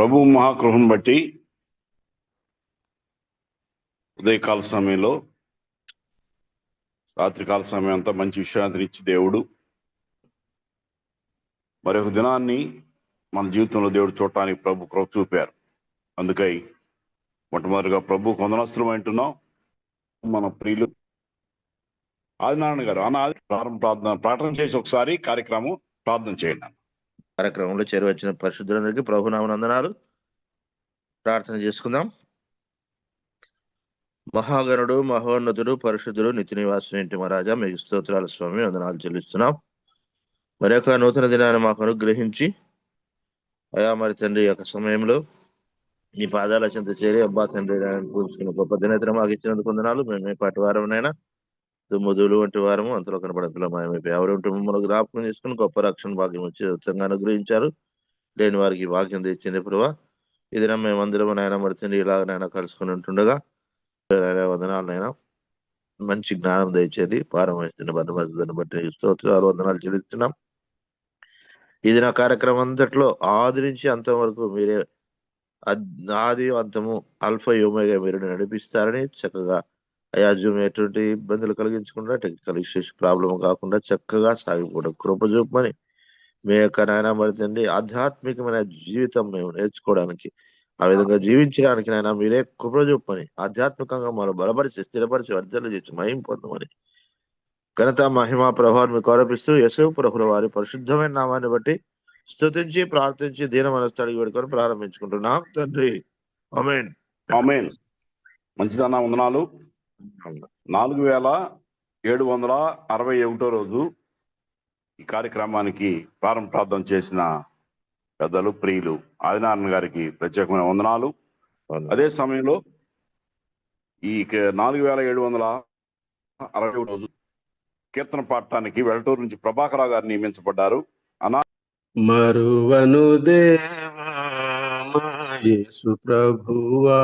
ప్రభు మహాకృపను బట్టి ఉదయకాల సమయంలో రాత్రికాల సమయం అంతా మంచి విశ్రాంతిని ఇచ్చి దేవుడు మరొక దినాన్ని మన జీవితంలో దేవుడు చూడటానికి ప్రభు కృప చూపారు. అందుకై మొట్టమొదటిగా ప్రభు కొందనస్త్రం అంటున్నాం. మన ప్రియులు ఆదినారాయణ గారు ఆది ప్రార్థన చేసి ఒకసారి కార్యక్రమం ప్రార్థన చేయండి. కార్యక్రమంలో చేరవచ్చిన పరిశుద్ధులందరికీ ప్రభునామనందనాలు. ప్రార్థన చేసుకుందాం. మహాగణుడు, మహోన్నతుడు, పరిశుద్ధుడు, నిత్య నివాసం ఇంటి మహారాజా, మీకు స్తోత్రాల స్వామి, వందనాలు చెల్లిస్తున్నాం. మరి యొక్క నూతన దినాన్ని మాకు అనుగ్రహించి అయా మరి తండ్రి యొక్క సమయంలో నీ పాదాల చెంత చేరి అబ్బా తండ్రి కూర్చుకున్న గొప్ప దినేతన మాకు ఇచ్చినందుకు వందనాలు. మేము ఏ పాటి వారమునైనా దుమ్ముదులు వంటి వారము, అంతలో కనబడంతలో మాయమైపోయి ఎవరు ఉంటే మమ్మల్ని జ్ఞాపకం చేసుకుని గొప్ప రక్షణ భాగ్యం వచ్చి ఉచితంగా అనుగ్రహించారు. లేని వారికి భాగ్యం తెచ్చింది. ప్రభువా ఈ దినం మేమందరం నాయన మరి తండ్రి ఇలాగనైనా కలుసుకుని ఉంటుండగా వందనాలనైనా మంచి జ్ఞానం దయచేది పారం వేస్తున్న బద్దమని బట్టి స్తోత్రాలు వందనాలు చెల్లిస్తున్నాం. ఇది నా కార్యక్రమం అంతట్లో ఆది నుంచి అంతం వరకు మీరే ఆది అంతము అల్ఫా యోమేగా మీరు నడిపిస్తారని చక్కగా అయా జూమ్ ఎటువంటి ఇబ్బందులు కలిగించకుండా టెక్నికల్ ఇష్యూస్ ప్రాబ్లం కాకుండా చక్కగా సాగిపోవడం కృప చూపమని మీ యొక్క నాయన మరి తండ్రి ఆధ్యాత్మికమైన జీవితం మేము నేర్చుకోవడానికి ఆ విధంగా జీవించడానికి నాయన మీరే కృప చూపమని ఆధ్యాత్మికంగా మనం బలపరిచి స్థిరపరిచి వర్ధలు చేసి మహిం పొందమని ఘనత మహిమ ప్రభావం మీకు ఆరోపిస్తూ యేసు ప్రభుల వారి పరిశుద్ధమైన నామాన్ని బట్టి స్తుతించి ప్రార్థించి దీన మనస్సు అడిగి పెట్టుకొని ప్రారంభించుకుంటున్నాం తండ్రి. ఆమేన్. ఆమేన్. మంచిదన్నా వందనాలు. 4761 రోజు ఈ కార్యక్రమానికి ప్రార్థన చేసిన పెద్దలు ప్రియులు ఆదినారాయణ గారికి ప్రత్యేకమైన వందనాలు. అదే సమయంలో ఈ 4761 రోజు కీర్తన పాడటానికి వెల్టూరు నుంచి ప్రభాకరరావు గారు నియమించబడ్డారు. మరువను దేవా మా యేసు ప్రభువా,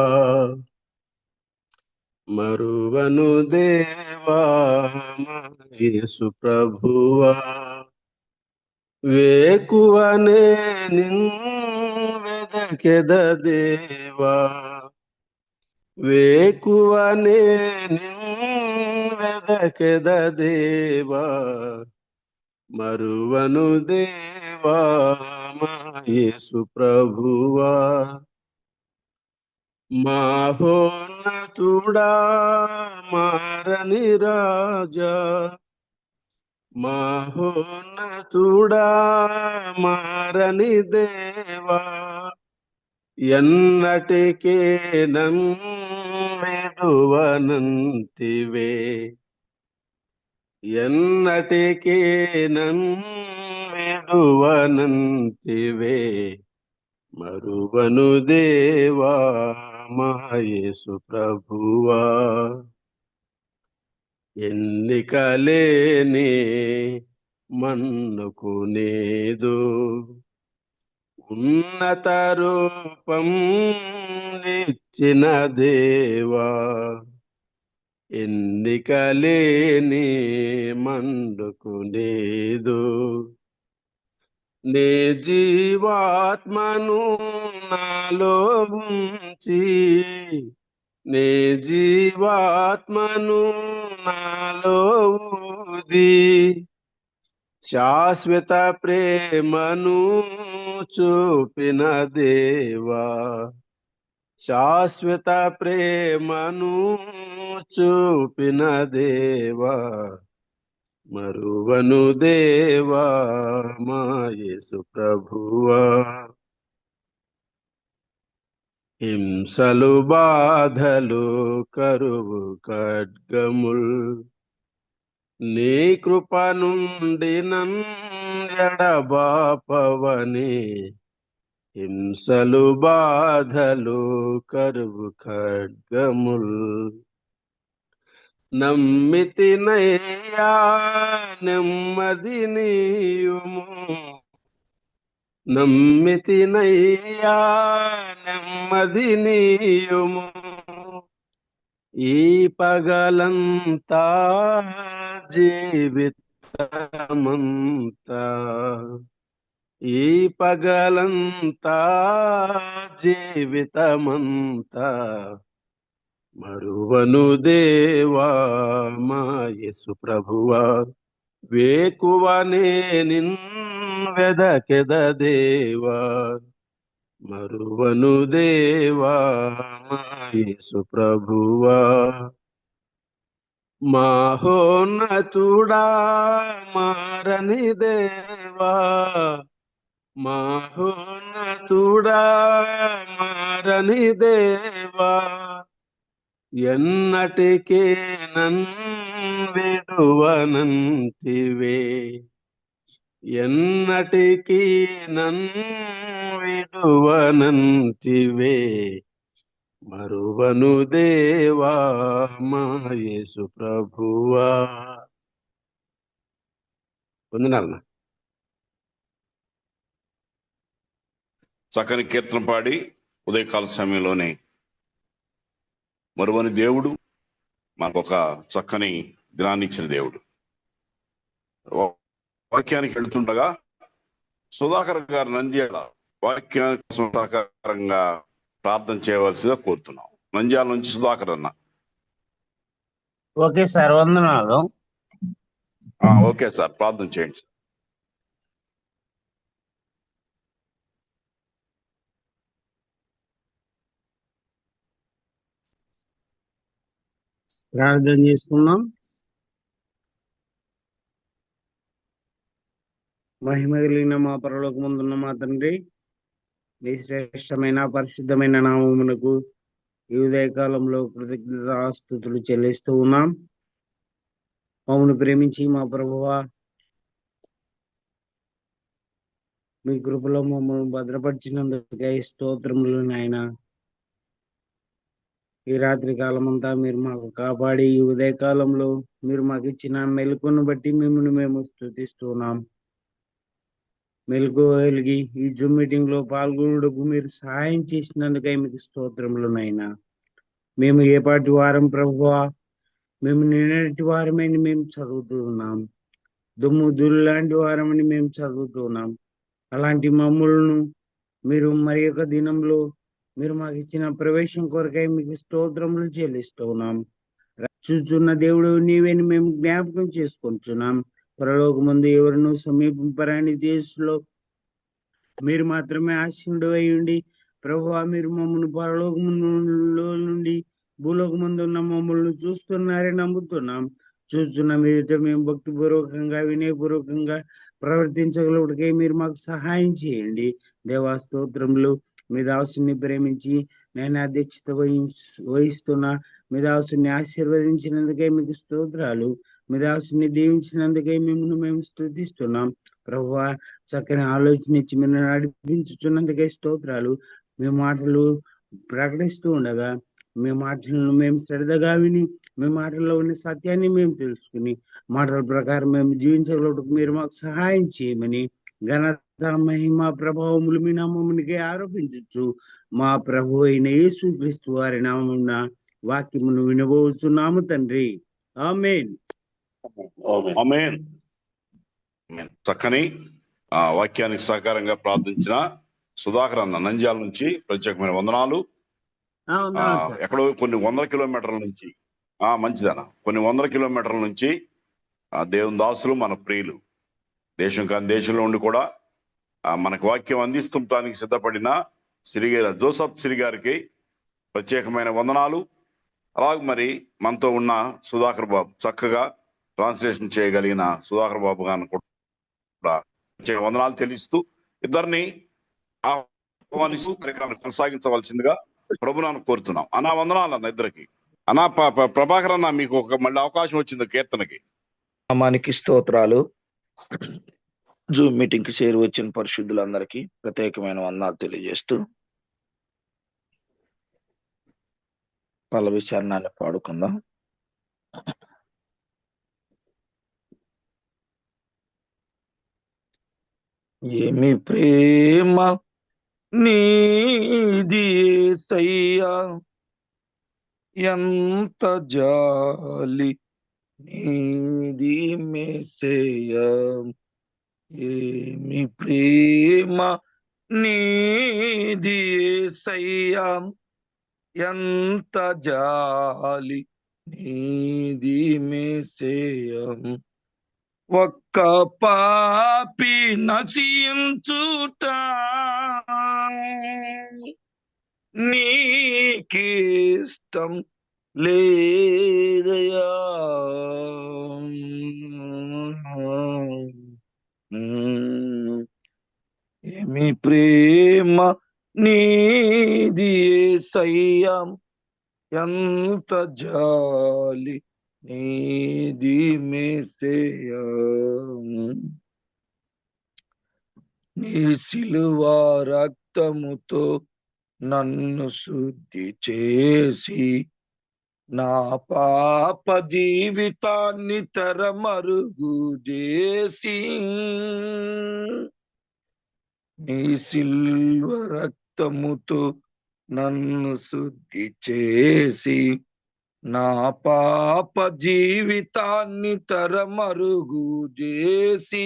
మరువను దేవా మా యేసు ప్రభువా, వేకువనే వెదకెద దేవా, వేకువనే వెదకెద దేవా, మరువను దేవా మా యేసు ప్రభువా, మహోన్నతుడా మారని రాజా, మహోన్నతుడా మారని దేవా, ఎన్నటికే నమ్మెడువనంతివే, ఎన్నటికే నమ్మెడువనంతివే, మరువను దేవా మా యేసు ప్రభువా, ఎన్నికలేని మన్నుకు నేదు ఉన్నత రూపం నిచ్చిన దేవా, ఎన్నికలేని మండుకు లేదు, నీ జీవాత్మను నాలో ఉంచి, నీ జీవాత్మను నాలో ఊది, శాశ్వత ప్రేమను చూపిన దేవా, శాశ్వత ప్రేమను చూపిన దేవా, మరువను దేవా మా యేసు ప్రభువా, హింసలు బాధలు కరువు ఖడ్గముల్ నీ కృప నుండి ఎడబాపవని, హింసలు బాధలు కరువు ఖడ్గముల్ నమ్మితినయ్యా నెమ్మది నీయుము, నమ్మితినయ్యా నెమ్మది నీయుము, ఈ పగలంతా జీవితమంతా ఈ పగలంతా జీవితమంతా మరువను దేవా మా యేసు ప్రభువా. వేకువనే నిన్ వెదకెద దేవా, మరువను దేవా మా యేసు ప్రభువా. మహోన్నతుడా మారని దేవా, మహోన్నతుడా మారని దేవా, ఎన్నటికీ విడువనంటివే, ఎన్నటికీ విడువనంటివే, మరువను దేవా మా యేసు ప్రభువా. వందనాలు. చక్కని కీర్తన పాడి ఉదయకాల సమయంలోనే మరువని దేవుడు, మనకు ఒక చక్కని దినాన్ని ఇచ్చిన దేవుడు. వాక్యానికి వెళుతుండగా సుధాకర్ గారు నంద్యాల వాక్యానికి సహకారంగా ప్రార్థన చేయవలసిగా కోరుతున్నాం. నంద్యాల నుంచి సుధాకర్ అన్న. ఓకే సార్, వందనాలు. ఓకే సార్, ప్రార్థన చేయండి సార్. ప్రార్థన చేసుకున్నాం. మహిమ కలిగిన మా పరలోకమందున్న మా తండ్రి, మీ శ్రేష్టమైన పరిశుద్ధమైన నామమునకు ఈ ఉదయకాలంలో కృతజ్ఞతాస్తుతులు చెల్లిస్తూ ఉన్నాం. మమ్మల్ని ప్రేమించి మా ప్రభువా, మీ కృపలో మమ్మల్ని భద్రపరిచినందుకై స్తోత్రములు నాయనా. ఈ రాత్రి కాలం అంతా మీరు మాకు కాపాడి ఈ ఉదయకాలంలో మీరు మాకు ఇచ్చిన మెలకును బట్టి మిమ్మల్ని మేము స్తుతిస్తున్నాం. మెలకు వెలిగి ఈ జూమ్ మీటింగ్ లో పాల్గొనుటకు మీరు సహాయం చేసినందుకై మీకు స్తోత్రములు నాయనా. మేము ఏ పాటి వారం ప్రభువా, మేము నిన్నటి వారమని మేము చదువుతూ ఉన్నాం. దుమ్ము ధూళి లాంటి వారమని మేము చదువుతూ ఉన్నాం. అలాంటి మమ్ములను మీరు మరి ఒక దినంలో మీరు మాకు ఇచ్చిన ప్రవేశం కొరకై మీకు స్తోత్రములు చెల్లిస్తూ ఉన్నాం. చూచున్న దేవుడు నీవేని మేము జ్ఞాపకం చేసుకుంటున్నాం. పరలోకమందు ఎవరినూ సమీపింపరాని దేశంలో మీరు మాత్రమే ఆశీనుడు అయి ఉండి ప్రభువా, మీరు మమ్మల్ని పరలోకములో నుండి భూలోకమందు ఉన్న మమ్మల్ని చూస్తున్నారని నమ్ముతున్నాం. చూస్తున్న మీదట మేము భక్తిపూర్వకంగా వినయపూర్వకంగా ప్రవర్తించగలుగుటకై మీరు మాకు సహాయం చేయండి. దేవా స్తోత్రములు. మీ దాసుని ప్రేమించి నేను అధ్యక్షత వహిస్తున్నా మీ దాసుని ఆశీర్వదించినందుకై మీకు స్తోత్రాలు. మీ దాసుని దీవించినందుకై మేము స్తుతిస్తున్నాం. ప్రభువా, చక్కని ఆలోచన ఇచ్చి మీరు నడిపించుతున్నందుకై స్తోత్రాలు. మీ మాటలు ప్రకటిస్తూ ఉండగా మీ మాటలను మేము శ్రద్ధగా విని మీ మాటల్లో ఉన్న సత్యాన్ని మేము తెలుసుకుని మాటల ప్రకారం మేము జీవించగలటకు మీరు మాకు సహాయం చేయమని ఘనత మహిమ ప్రభావములు మీ నామమునికే ఆరోపించచ్చు మా ప్రభు అయిన యేసుక్రీస్తు వారి నామమున వాక్యమును వినబోచున్నాము తండ్రి. ఆమేన్. ఆమేన్. చక్కని వాక్యానికి సహకారంగా ప్రార్థించిన సుధాకర్ అన్న నంద్యాల నుంచి ప్రత్యేకమైన వందనాలు. ఎక్కడో కొన్ని వందల కిలోమీటర్ల నుంచి మంచిదన్న, కొన్ని వందల కిలోమీటర్ల నుంచి దేవుని దాసులు, మన ప్రియులు, దేశం కాని దేశంలో ఉండి కూడా మనకు వాక్యం అందిస్తుంటానికి సిద్ధపడిన జోసఫ్ శ్రీ గారికి ప్రత్యేకమైన వందనాలు. అలాగే మరి మనతో ఉన్న సుధాకర్ బాబు, చక్కగా ట్రాన్స్లేషన్ చేయగలిగిన సుధాకర్ బాబు గారిని కూడా ప్రత్యేక వందనాలు తెలుస్తూ ఇద్దరిని ఆహ్వానిస్తూ కార్యక్రమాన్ని కొనసాగించవలసిందిగా ప్రభునాను కోరుతున్నాం. అన్నా వందనాలు అన్న ఇద్దరికి. అన్నా ప్రభాకర్ అన్న, మీకు మళ్ళీ అవకాశం వచ్చింది కీర్తనకి. నామానికి స్తోత్రాలు. జూమ్ మీటింగ్ కి చేరి వచ్చిన పరిశుద్ధులందరికీ ప్రత్యేకమైన వందనాలు తెలియజేస్తూ పల్లవి చరణాన్ని పాడుకుందాం. ఏమి ప్రేమ నీది యేసయ్యా, ఎంత జాలి నీది మెస్సయ్యా, ఏమి ప్రేమ నీది యేసయ్యా, ఎంత జాలి నీది మెస్సయ్యా. ఒక్క పాపి నశించుట నీకిష్టం లేదయా. ఏమి ప్రేమ నీది యేసయ్యా, ఎంత జాలి నీది మెస్సయ్యా. నీ సిలువ రక్తముతో నన్ను శుద్ధి చేసి నా పాప జీవితాన్ని తెరమరుగు చేసి, నీ సిల్వ రక్తముతో నన్ను శుద్ధి చేసి నా పాప జీవితాన్ని తెరమరుగు చేసి,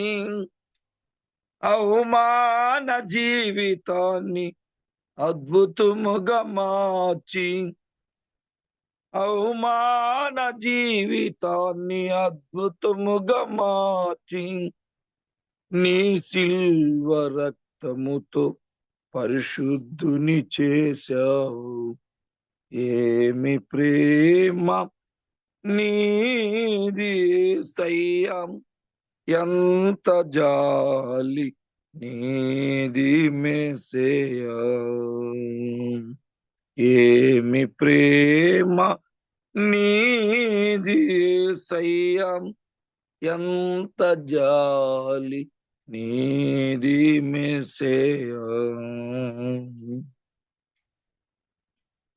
అవమాన జీవితాన్ని అద్భుతముగా మార్చి, అవమాన జీవితాన్ని అద్భుతముగా మార్చి, నీ సిల్వ రక్తముతో పరిశుద్ధుని చేశావు. ఏమి ప్రేమ నీది యేసయ్యా, ఎంత జాలి నీది మెస్సయ్యా. ఏమి ప్రేమ నీది యేసయ్యా, ఎంత జాలి నీది మెస్సయ్యా.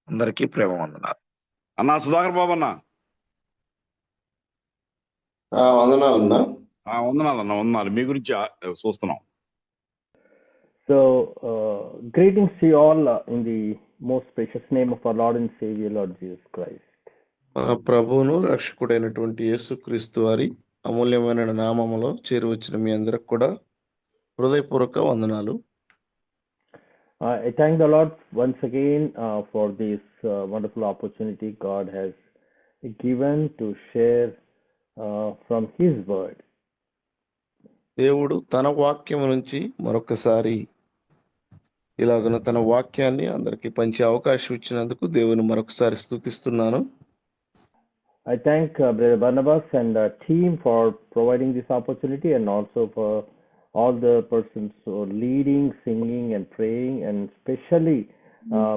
అందరికీ ప్రేమ వందనాలు. అన్నా సుధాకర్ బాబు అన్న. వందనాలన్నా. వందనాలు మీ గురించి చూస్తున్నాం. So, greetings to you all in the most precious name of our Lord and Savior, Lord Jesus Christ. మన ప్రభువును రక్షకుడైనటువంటి యేసుక్రీస్తు వారి అమూల్యమైన నామములో చేరువచ్చిన మీ అందరికి కూడా హృదయపూర్వక వందనాలు. I thank the Lord once again for this wonderful opportunity God has given to share from His Word. దేవుడు తన వాక్యం నుంచి మరొకసారి ఇలాగన తన వాక్యాన్ని అందరికీ పంచే అవకాశం ఇచ్చినందుకు దేవుని మరొకసారి స్తుతిస్తున్నాను. I thank Brother Barnabas and the team for providing this opportunity, and also for all the persons who are leading, singing and praying, and especially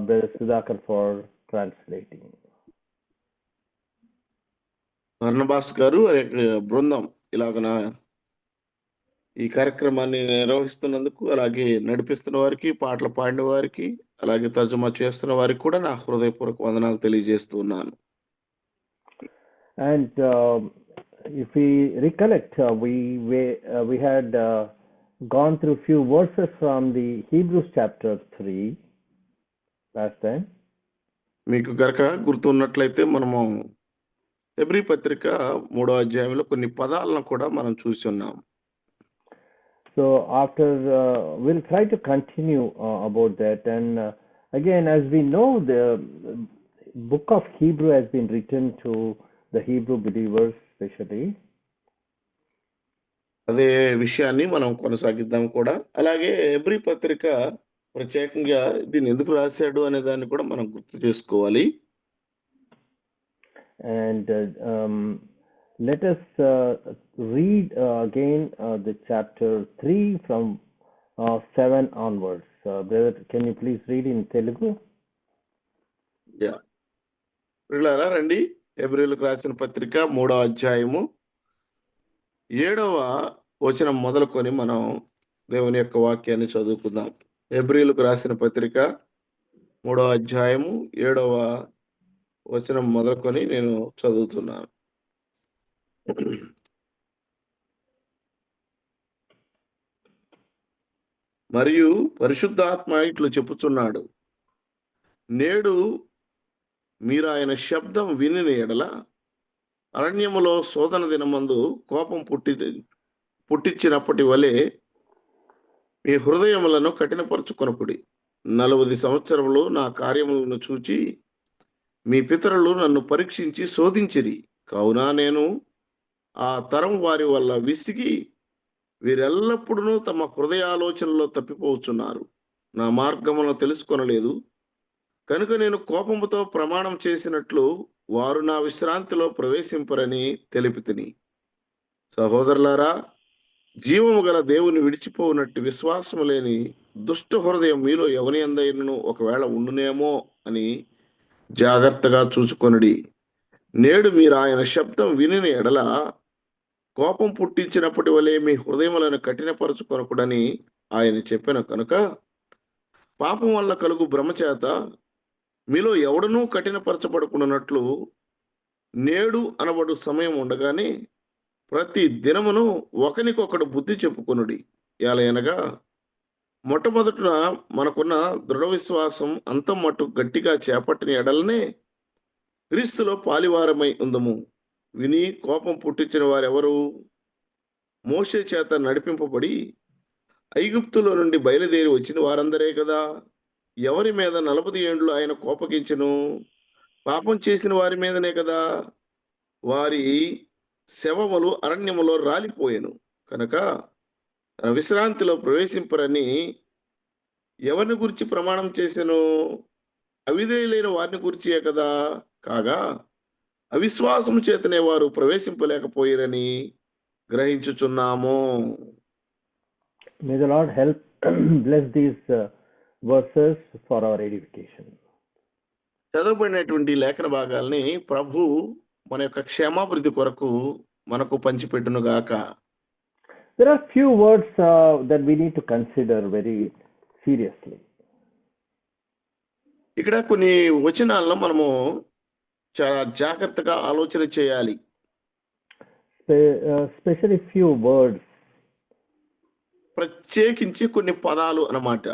Brother Sudhakar for translating. Barnabas గారు బృందం ఇలాగన ఈ కార్యక్రమాన్ని నిర్వహిస్తున్నందుకు, అలాగే నడిపిస్తున్న వారికి, పాటలు పాడిన వారికి, అలాగే తర్జుమా చేస్తున్న వారికి కూడా నా హృదయపూర్వక వందనాలు తెలియజేస్తున్నాను. And if we recollect, we had gone through few verses from the Hebrews chapter 3 last time. మీకు గనక గుర్తున్నట్లయితే మనము హెబ్రీ పత్రిక 3వ అధ్యాయంలో కొన్ని పదాలను కూడా మనం చూసి ఉన్నాం. So after we'll try to continue about that, and again, as we know, the book of Hebrew has been written to the Hebrew believers especially. అదే విషయాన్ని మనం కొనసాగిద్దాం కూడా. అలాగే హెబ్రీ పత్రిక ప్రత్యేకంగా దీన్ని ఎందుకు రాశాడు అనే దాన్ని కూడా మనం గుర్తు చేసుకోవాలి. And let us read again the chapter 3 from 7 onwards. Brother, can you please read in Telugu? ప్రియులారా రండి, హెబ్రీయులకు రాసిన పత్రిక 3వ అధ్యాయము 7వ వచనం మొదలుకొని మనం దేవుని యొక్క వాక్యాన్ని చదువుకుందాం. హెబ్రీయులకు రాసిన పత్రిక 3వ అధ్యాయము 7వ వచనం మొదలుకొని నేను చదువుతున్నాను. మరియు పరిశుద్ధాత్మ ఇట్లు చెప్పుచున్నాడు, నేడు మీరు ఆయన శబ్దం వినిన ఎడల అరణ్యములో శోధన దినమందు కోపం పుట్టించినప్పటి వలె మీ హృదయములను కఠినపరచుకొనకుడి. 40 సంవత్సరములు నా కార్యములను చూచి మీ పితరులు నన్ను పరీక్షించి శోధించిరి. కావున నేను ఆ తరం వారి వల్ల విసిగి వీరెల్లప్పుడూ తమ హృదయాలోచనలో తప్పిపోతున్నారు. నా మార్గములను తెలుసుకొనలేదు. కనుక నేను కోపముతో ప్రమాణం చేసినట్లు వారు నా విశ్రాంతిలో ప్రవేశింపరని తెలిపితిని. సహోదరులారా, జీవము గల దేవుని విడిచిపోనట్టు విశ్వాసము లేని దుష్ట హృదయం మీలో ఎవని అందైనను ఒకవేళ ఉండునేమో అని జాగ్రత్తగా చూచుకొనుడి. నేడు మీరు ఆయన శబ్దం వినిన ఎడల కోపం పుట్టించినప్పటి వలె మీ హృదయములను కఠినపరచుకొనకుడని ఆయన చెప్పిన కనుక పాపం వల్ల కలుగు భ్రమచేత మీలో ఎవడనూ కఠినపరచబడుకున్నట్లు నేడు అనబడు సమయం ఉండగానే ప్రతి దినమును ఒకనికొకడు బుద్ధి చెప్పుకొనుడి. ఎలయనగా మొట్టమొదట మనకున్న దృఢ విశ్వాసం అంతం మట్టు గట్టిగా చేపట్టిన ఎడలనే క్రీస్తులో పాలివారమై ఉందము. విని కోపం పుట్టించిన వారెవరు? మోషే చేత నడిపింపబడి ఐగుప్తులో నుండి బయలుదేరి వచ్చిన వారందరే కదా. ఎవరి మీద 40 ఏండ్లు ఆయన కోపగించెను? పాపం చేసిన వారి మీదనే కదా. వారి శవములు అరణ్యములో రాలిపోయెను కనుక తన విశ్రాంతిలో ప్రవేశింపరని ఎవరిని గురించి ప్రమాణం చేసెను? అవిధేయులైన వారిని గురించే కదా. కాగా అవిశ్వాసం చేతనే వారు ప్రవేశింపలేకపోయిరని గ్రహించుచున్నాము. May the Lord help bless these verses for our edification. చదవబడినటువంటి లేఖన భాగాల్ని ప్రభు మన యొక్క క్షేమాభివృద్ధి కొరకు మనకు పంచిపెట్టును గాక. There are few words that we need to consider very seriously. ఇక్కడ కొన్ని వచనాలను మనము చాలా జాగ్రత్తగా ఆలోచన చేయాలి. Especially few words. ప్రత్యేకించి కొన్ని పదాలు అన్నమాట.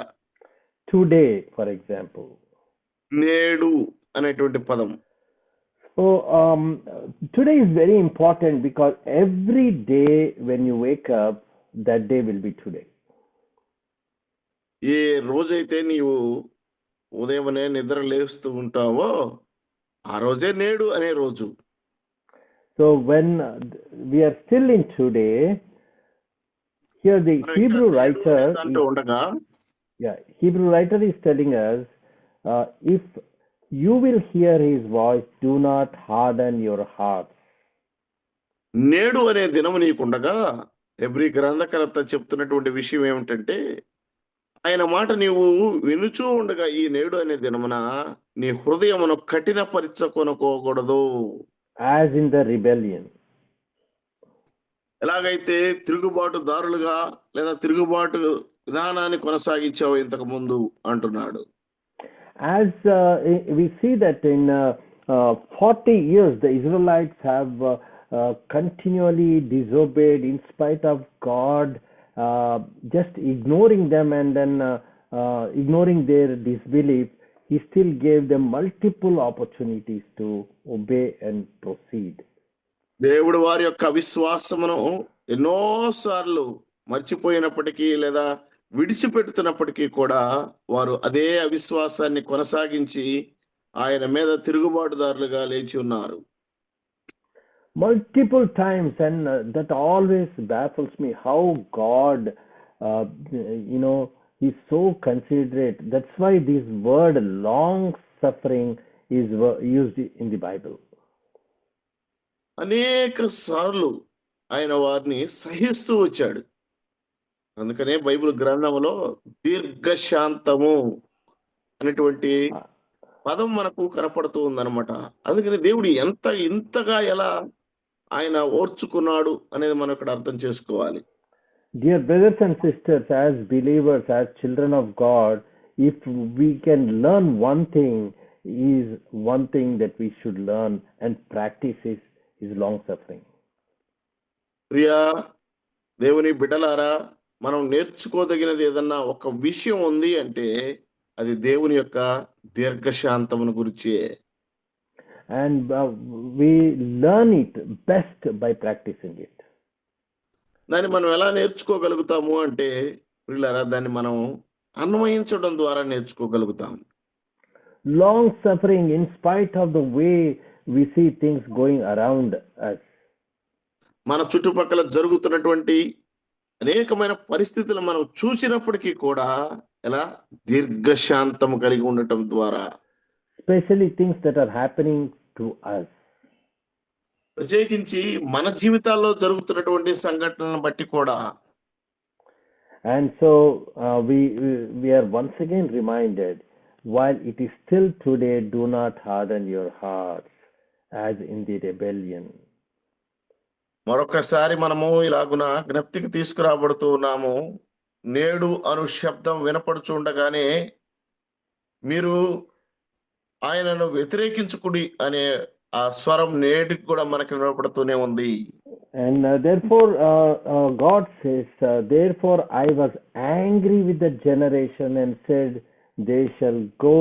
Today, for example. నేడు అనేటువంటి పదం. So today is very important because every day when you wake up, that day will be today. ఏ రోజైతే నీవు ఉదయమనే నిద్ర లేస్తూ ఉంటావో ఆ రోజే నేడు అనే రోజు. So when we are still in today, here the Hebrew writer Hebrew writer is telling us, if you will hear his voice, do not harden your hearts. నేడు అనే దినము నీకుండగా హెబ్రీ గ్రంథకర్త చెప్తున్నటువంటి విషయం ఏమిటంటే, ఆయన మాట నీవు వినుచూ ఉండగా ఈ నేడు అనే దినమున నీ హృదయమును కఠినపరచుకొనకూడదు. As in the rebellion. ఎలాగైతే తిరుగుబాటుదారులుగా లేదా తిరుగుబాటు విధానాన్ని కొనసాగించావు ఇంతకు ముందు అంటున్నాడు. As we see that in 40 years the Israelites have continually disobeyed in spite of God, just ignoring them and then ignoring their disbelief, he still gave them multiple opportunities to obey and proceed. దేవుడు వారి యొక్క అవిశ్వాసమును ఎన్నోసార్లు మర్చిపోయినప్పటికీ లేదా విడిచిపెడుతున్నప్పటికీ కూడా వారు అదే అవిశ్వాసాన్ని కొనసాగించి ఆయన మీద తిరుగుబాటుదారులుగా లేచి ఉన్నారు. Multiple times, and that always baffles me how God is so considerate. That's why this word long suffering is used in the Bible. అనేక సార్లు ఆయన వారిని సహిస్తూ వచ్చాడు. అందుకనే బైబిల్ గ్రంథంలో దీర్ఘశాంతము అనేటువంటి పదం మనకు కనపడుతూ ఉందన్నమాట. అందుకని దేవుడు ఇంతగా ఎలా ఆయన ఓర్చుకున్నాడు అనేది మనం ఇక్కడ అర్థం చేసుకోవాలి. Dear brothers and sisters, as believers, as children of God, if we can learn one thing that we should learn and practice is long suffering. Priya దేవుని బిడ్డలారా, మనం నేర్చుకోదగినది ఏదన్నా ఒక విషయం ఉంది అంటే అది దేవుని యొక్క దీర్ఘశాంతమును గురించే. And we learn it best by practicing it. దాన్ని మనం ఎలా నేర్చుకోగలుగుతాము అంటే ప్రియులారా, దాన్ని మనం అన్వయించడం ద్వారా నేర్చుకోగలుగుతాం. Long suffering in spite of the way we see things going around us. మన చుట్టుపక్కల జరుగుతున్నటువంటి అనేకమైన పరిస్థితులు మనం చూసినప్పటికీ కూడా ఎలా దీర్ఘశాంతము కలిగి ఉండటం ద్వారా, Especially things that are happening to us. ప్రత్యేకించి మన జీవితాల్లో జరుగుతున్నటువంటి సంఘటనలను బట్టి కూడా. And so we are once again reminded, while it is still today, do not harden your hearts as in the rebellion. మరొకసారి మనము ఇలాగున జ్ఞప్తికి తీసుకురాబడుతూ ఉన్నాము. నేడు అను శబ్దం వినపడుచుండగానే మీరు ఆయనను వ్యతిరేకించుకుడి అనే ఆ స్వరం నేటికి కూడా మనకి వినపడుతూనే ఉంది. And therefore God says, therefore I was angry with the generation and said, they shall go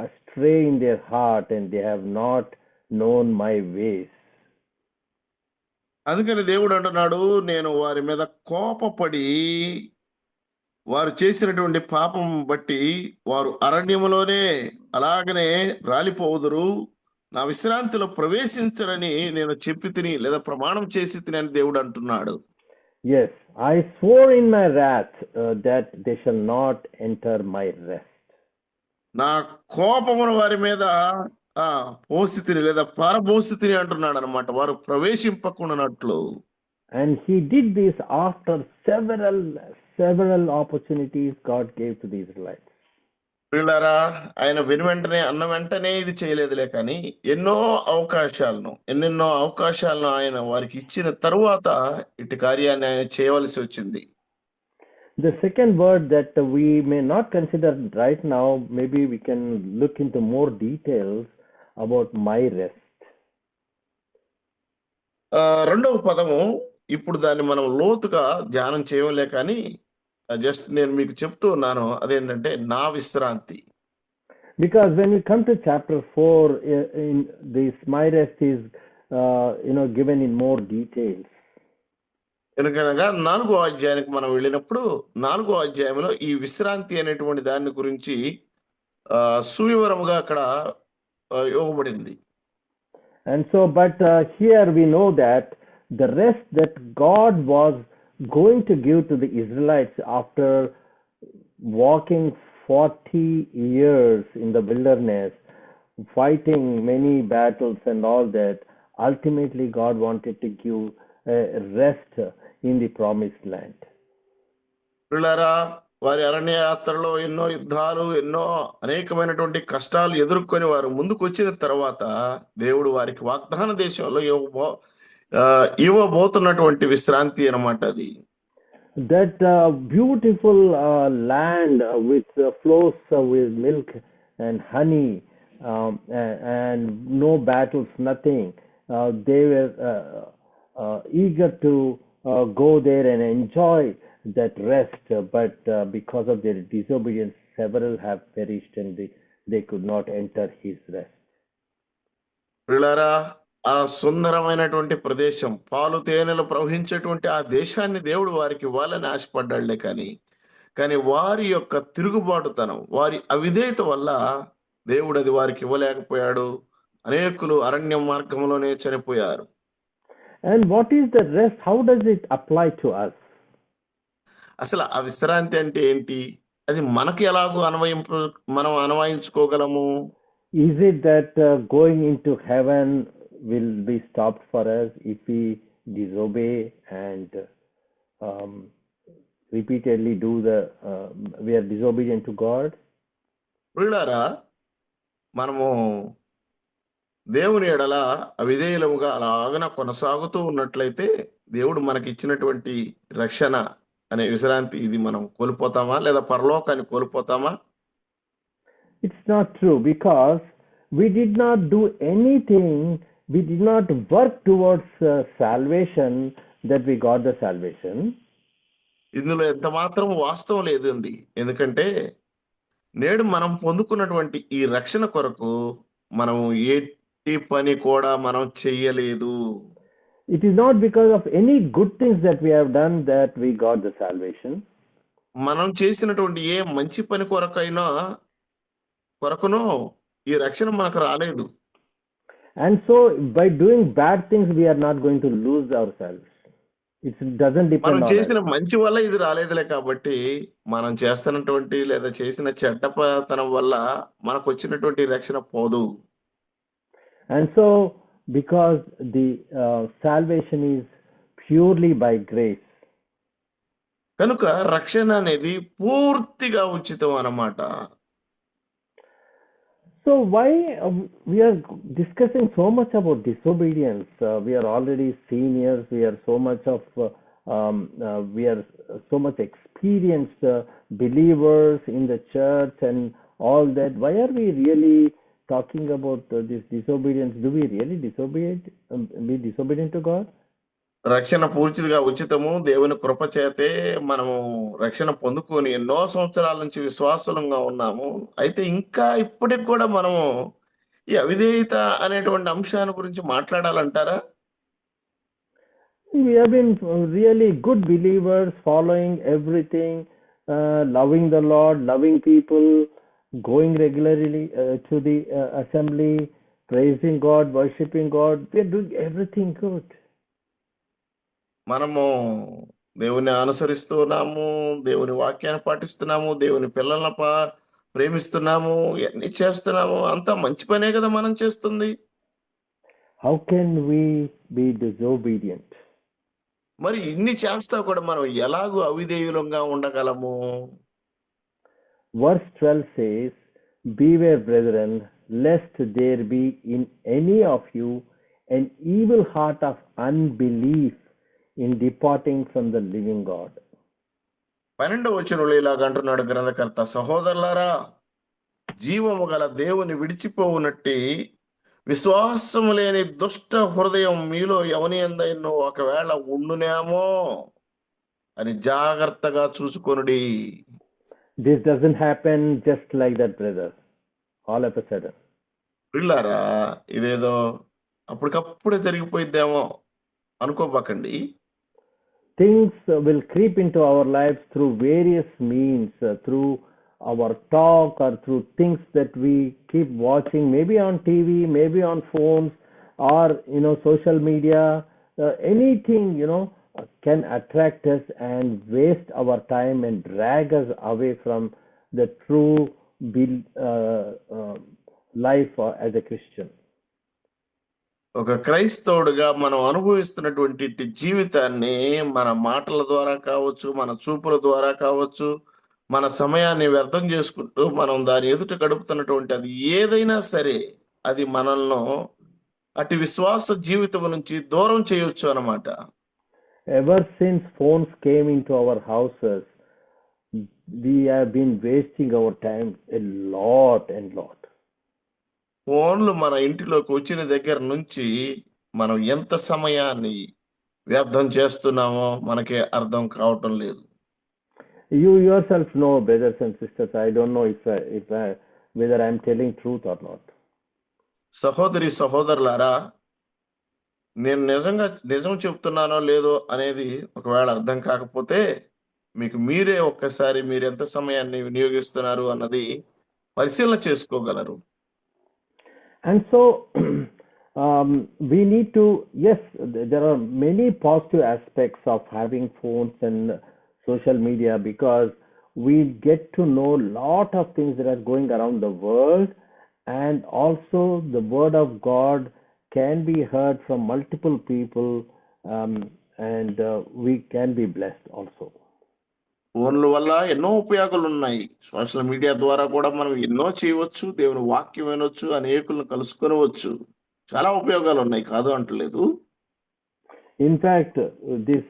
astray in their heart and they have not known my ways. అందుకని దేవుడు అంటున్నాడు, నేను వారి మీద కోపపడి వారు చేసినటువంటి పాపం బట్టి వారు అరణ్యములోనే అలాగనే రాలిపోవుదురు, నా విశ్రాంతిలో ప్రవేశించరని నేను చెప్పి తిని లేదా ప్రమాణం చేసి తిని అని దేవుడు అంటున్నాడు. Yes, I swore in my wrath that they shall not enter my rest. నా కోపమును వారి మీద పోసి తిని లేదా పారబోసి తిని అంటున్నాడు అనమాట, వారు ప్రవేశింపకుండానట్లు. And he did this after several opportunities God gave to the Israelites. పిల్లరా, ఆయన వెంటనే అన్న వెంటనే ఇది చేయలేదులే, కానీ ఎన్నెన్నో అవకాశాలను ఆయన వారికి ఇచ్చిన తరువాత ఇటు కార్యాన్ని ఆయన చేయవలసి వచ్చింది. The second word that we may not consider right now, maybe we can look into more details about my rest. రెండవ పదము, ఇప్పుడు దాన్ని మనం లోతుగా ధ్యానం చేయలే, కానీ జస్ట్ నేను మీకు చెప్తూ ఉన్నాను, అదేంటంటే నా విశ్రాంతి. Because when we come to chapter 4, in this my rest is given in more details. ఎందుకనగా 4వ అధ్యాయానికి మనం వెళ్ళినప్పుడు 4వ అధ్యాయంలో ఈ విశ్రాంతి అనేటువంటి దాని గురించి సువివరముగా అక్కడ ఇవ్వబడింది. And so, but here we know that the rest that God was going to give to the Israelites after walking 40 years in the wilderness, fighting many battles and all that, ultimately God wanted to give rest in the promised land. పిల్లరా, వారి అరణ్య యాత్రలో ఎన్నో యుద్ధాలు, ఎన్నో అనేకమైనటువంటి కష్టాలు ఎదుర్కొని వారు ముందుకు వచ్చిన తర్వాత దేవుడు వారికి వాగ్దాన దేశంలో ఇవ్వబోతున్నటువంటి విశ్రాంతి అన్నమాట అది. That beautiful land which flows with milk and honey, and no battles, nothing. They were eager to go there and enjoy that rest, but because of their disobedience, several have perished and they could not enter his rest. పిల్లరా, ఆ సుందరమైనటువంటి ప్రదేశం, పాలు తేనెలు ప్రవహించేటువంటి ఆ దేశాన్ని దేవుడు వారికి ఇవ్వాలని ఆశపడ్డాడులే, కానీ వారి యొక్క తిరుగుబాటుతనం, వారి అవిధేయత వల్ల దేవుడు అది వారికి ఇవ్వలేకపోయాడు. అనేకులు అరణ్య మార్గంలోనే చనిపోయారు. And what is the rest? How does it apply to us? అసలు ఆ విశ్రాంతి అంటే ఏంటి? అది మనకి ఎలాగో మనం అన్వయించుకోగలము? Is it that going into heaven will be stopped for us if we disobey and repeatedly we are disobedient to God? ప్రియులారా, మనము దేవుని ఎడల అవిధేయులముగా అలాగన కొనసాగుతూ ఉన్నట్లయితే దేవుడు మనకి ఇచ్చినటువంటి రక్షణ అనే విశ్రాంతి ఇది మనం కోల్పోతామా, లేదా పరలోకాన్ని కోల్పోతామా? It's not true, because we did not do anything, we did not work towards salvation that we got the salvation. ఇందులో ఎంత మాత్రం వాస్తవం లేదండి. ఎందుకంటే నేడు మనం పొందుకున్నటువంటి ఈ రక్షణ కొరకు మనం ఎట్టి పని కూడా మనం చెయ్యలేదు. It is not because of any good things that we have done that we got the salvation. మనం చేసినటువంటి ఏ మంచి పని కొరకునో ఈ రక్షణ మనకు రాలేదు. And so by doing bad things, we are not going to lose our salvation. It doesn't depend మనం on చేసిన us. మంచి వల్ల ఇది రాలేదులే, కాబట్టి మనం చేస్తున్నటువంటి లేదా చేసిన చెడ్డతనం వల్ల మనకు వచ్చినటువంటి రక్షణ పోదు. And so because the salvation is purely by grace, కనుక రక్షణ అనేది పూర్తిగా ఉచితం అన్నమాట. so why we are discussing so much about disobedience? We are already seniors. We are so much of we are so much experienced believers in the church and all that. Why are we really talking about this disobedience? Do we really be disobedient to God? రక్షణ పూర్తిగా ఉచితము, దేవుని కృప చేతే మనము రక్షణ పొందుకొని ఎన్నో సంవత్సరాల నుంచి విశ్వాసులంగా ఉన్నాము. అయితే ఇంకా ఇప్పటికి కూడా మనము ఈ అవిధేయత అనేటువంటి అంశాన్ని గురించి మాట్లాడాలంటారా? We have been really good believers, following everything, loving the Lord, loving people, going regularly to the assembly, praising God, worshiping God. We are doing everything good. మనము దేవుని అనుసరిస్తూ ఉన్నాము, దేవుని వాక్యాన్ని పాటిస్తున్నాము, దేవుని పిల్లలను ప్రేమిస్తున్నాము, ఇవన్నీ చేస్తున్నాము. అంతా మంచి పనే కదా మనం చేస్తుంది. How can we be disobedient? మరి ఇన్ని చేస్తా కూడా మనం ఎలాగూ అవిధేయులంగా ఉండగలము? Verse 12 says, "Beware, brethren, lest there be in any of you an evil heart of unbelief in departing from the living God." 12వ వచనంలో ఇలాగ అంటున్నాడు గ్రంథకర్త, సహోదరులారా, జీవము గల దేవుని విడిచిపోవునట్టి విశ్వాసము లేని దుష్ట హృదయం మీలో ఎవని యందైనను ఒకవేళ ఉండునేమో అని జాగ్రత్తగా చూసుకొనుడి. This doesn't happen just like that, brother, all of a sudden. పిల్లారా, ఇదేదో అప్పటికప్పుడే జరిగిపోయిద్దేమో అనుకోబాకండి. Things will creep into our lives through various means, through our talk or through things that we keep watching, maybe on TV, maybe on phones, or social media. Anything can attract us and waste our time and drag us away from the true life as a Christian. ఒక క్రైస్తవుడిగా మనం అనుభవిస్తున్నటువంటి జీవితాన్ని మన మాటల ద్వారా కావచ్చు, మన చూపుల ద్వారా కావచ్చు, మన సమయాన్ని వ్యర్థం చేసుకుంటూ మనం దాని ఎదుట గడుపుతున్నటువంటి అది ఏదైనా సరే, అది మనల్ని అటు విశ్వాస జీవితం నుంచి దూరం చేయొచ్చు అన్నమాట. Ever since phones came into our houses, we have been wasting our time a lot. ఫోన్లు మన ఇంటిలోకి వచ్చిన దగ్గర నుంచి మనం ఎంత సమయాన్ని వ్యర్థం చేస్తున్నామో మనకే అర్థం కావటం లేదు. You yourself know, brothers and sisters, I don't know whether I am telling truth or not. సహోదరి సహోదరులారా, నేను నిజం చెప్తున్నానో లేదో అనేది ఒకవేళ అర్థం కాకపోతే మీకు మీరే ఒక్కసారి మీరు ఎంత సమయాన్ని వినియోగిస్తున్నారు అన్నది పరిశీలన చేసుకోగలరు. And so we need to, yes, there are many positive aspects of having phones and social media, because we get to know a lot of things that are going around the world, and also the word of God can be heard from multiple people, and we can be blessed also. ఫోన్ల వల్ల ఎన్నో ఉపయోగాలు ఉన్నాయి. Social media ద్వారా కూడా మనం ఎన్నో చేయవచ్చు, దేవుని వాక్యం వినొచ్చు, అనేకులను కలుసుకొనవచ్చు. చాలా ఉపయోగాలు ఉన్నాయి, కాదు అంటలేదు. In fact, this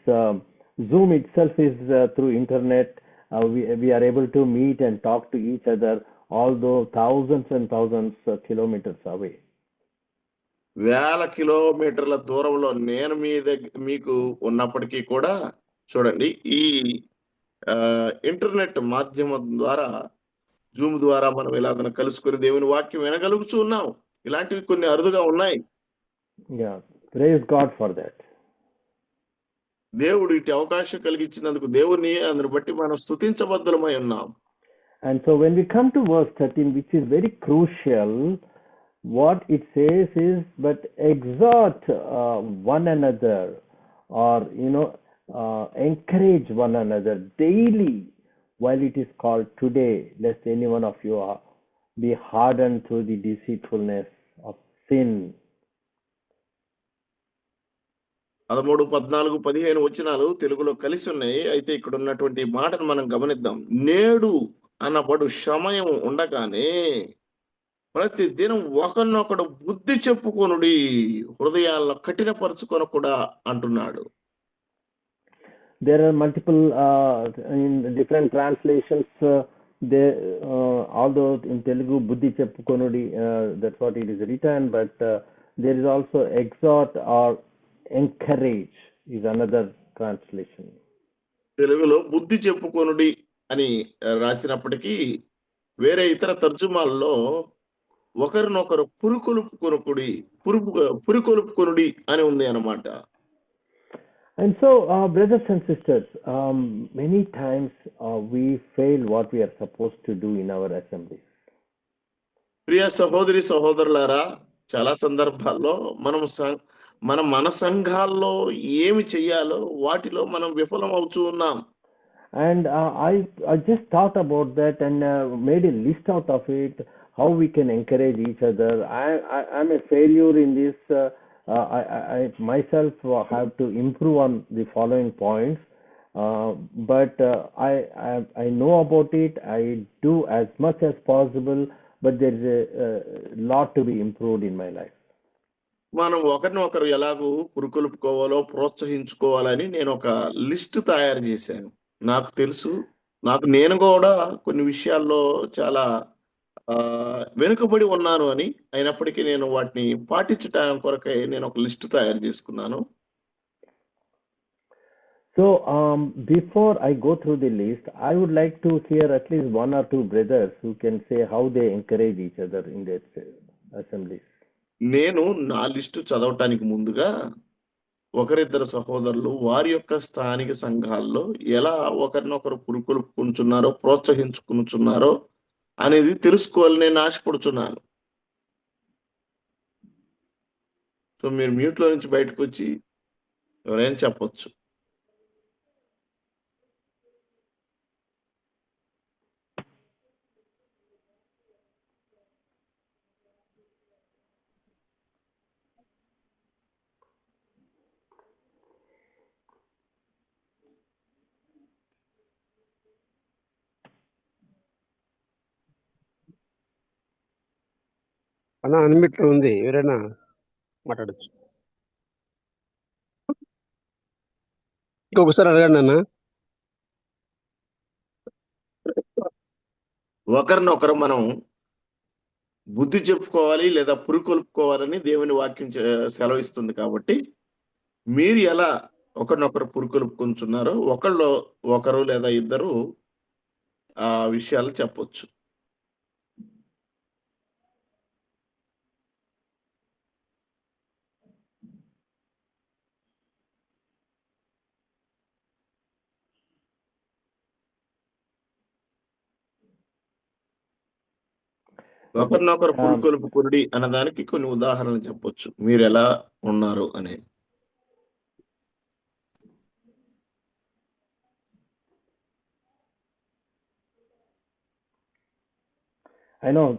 Zoom itself is through internet. We are able to meet and talk to each other, although thousands and thousands kilometers away. వేల కిలోమీటర్ల దూరంలో నేను మీకు ఉన్నప్పటికీ కూడా చూడండి, ఈ ఇంటర్నెట్ మాధ్యమం ద్వారా, జూమ్ ద్వారా మనం ఇలాగ కలుసుకుని దేవుని వాక్యం వినగలుగుతూ ఉన్నాం. ఇలాంటివి కొన్ని అరుదుగా ఉన్నాయి. Yeah, praise God for that. దేవుడు ఇటు అవకాశం కలిగించినందుకు దేవుని అందుని బట్టి మనం స్తుతించబద్ధులమై ఉన్నాం. And so when we come to verse 13, which is very crucial, what it says is, but exhort one another, or encourage one another daily while it is called today, lest any one of you be hardened through the deceitfulness of sin. 13, 14, 15 వచనాలు తెలుగులో కలిసి ఉన్నాయి. అయితే ఇక్కడ ఉన్నటువంటి మాటను మనం గమనిద్దాం. నేడు అనబడు సమయం ఉండగానే ప్రతి దినం ఒకరినొకడు బుద్ధి చెప్పుకొనుడి, హృదయాలను కఠినపరుచుకొని కూడా అంటున్నాడు. There are multiple in different translations. Although in Telugu buddhi cheppukonudi, that's what it is written, but there is also exhort or encourage is another translation. తెలుగులో బుద్ధి చెప్పుకొనుడి అని రాసినప్పటికీ వేరే ఇతర తర్జుమాల్లో ఒకరినొకరు పురికొలుపుకొనుడి అని ఉంది అన్నమాట. And so, brothers and sisters, many times we fail what we are supposed to do in our assemblies. ప్రియ సహోదరి సహోదరులారా, చాలా సందర్భాల్లో మన సంఘాల్లో ఏమి చెయ్యాలో వాటిలో మనం విఫలం అవుతూ ఉన్నాం. And I just thought about that and made a list out of it, how we can encourage each other. I'm a failure in this. I myself have to improve on the following points, but I know about it. I do as much as possible, but there is a lot to be improved in my life. మనం ఒకరినొకరు ఎలాగూ పురుకొలుపుకోవాలో ప్రోత్సహించుకోవాలని నేను ఒక list తయారు చేశాను. నాకు తెలుసు, నేను కూడా కొన్ని విషయాల్లో చాలా వెనుకబడి ఉన్నాను అని. అయినప్పటికీ నేను వాటిని పాటించడానికి కొరకై నేను ఒక లిస్ట్ తయారు చేసుకున్నాను. So before I go through the list, I would like to hear at least one or two brothers who can say how they encourage each other in their assemblies. నేను నా లిస్టు చదవటానికి ముందుగా ఒకరిద్దరు సహోదరులు వారి యొక్క స్థానిక సంఘాల్లో ఎలా ఒకరినొకరు పురుకొలుపుకుంటున్నారో ప్రోత్సహించుకుంటున్నారో అనేది తెలుసుకోవాలని నేను ఆశపడుతున్నాను. సో మీరు మ్యూట్లో నుంచి బయటకు వచ్చి ఎవరైనా చెప్పొచ్చు. అన్న అన్మిట్లో ఉంది, ఎవరైనా మాట్లాడచ్చు. ఇంకొకసారి అడగండి అన్న. ఒకరినొకరు మనం బుద్ధి చెప్పుకోవాలి లేదా పురుకొల్పుకోవాలని దేవుని వాక్యం సెలవిస్తుంది. కాబట్టి మీరు ఎలా ఒకరినొకరు పురుకొల్పుకుంటున్నారో ఒకరు లేదా ఇద్దరు ఆ విషయాలు చెప్పొచ్చు. ఒకరినొకరు పురుకొల్పుకునుడి అన్నదానికి కొన్ని ఉదాహరణలు చెప్పొచ్చు, మీరు ఎలా ఉన్నారు అని. I know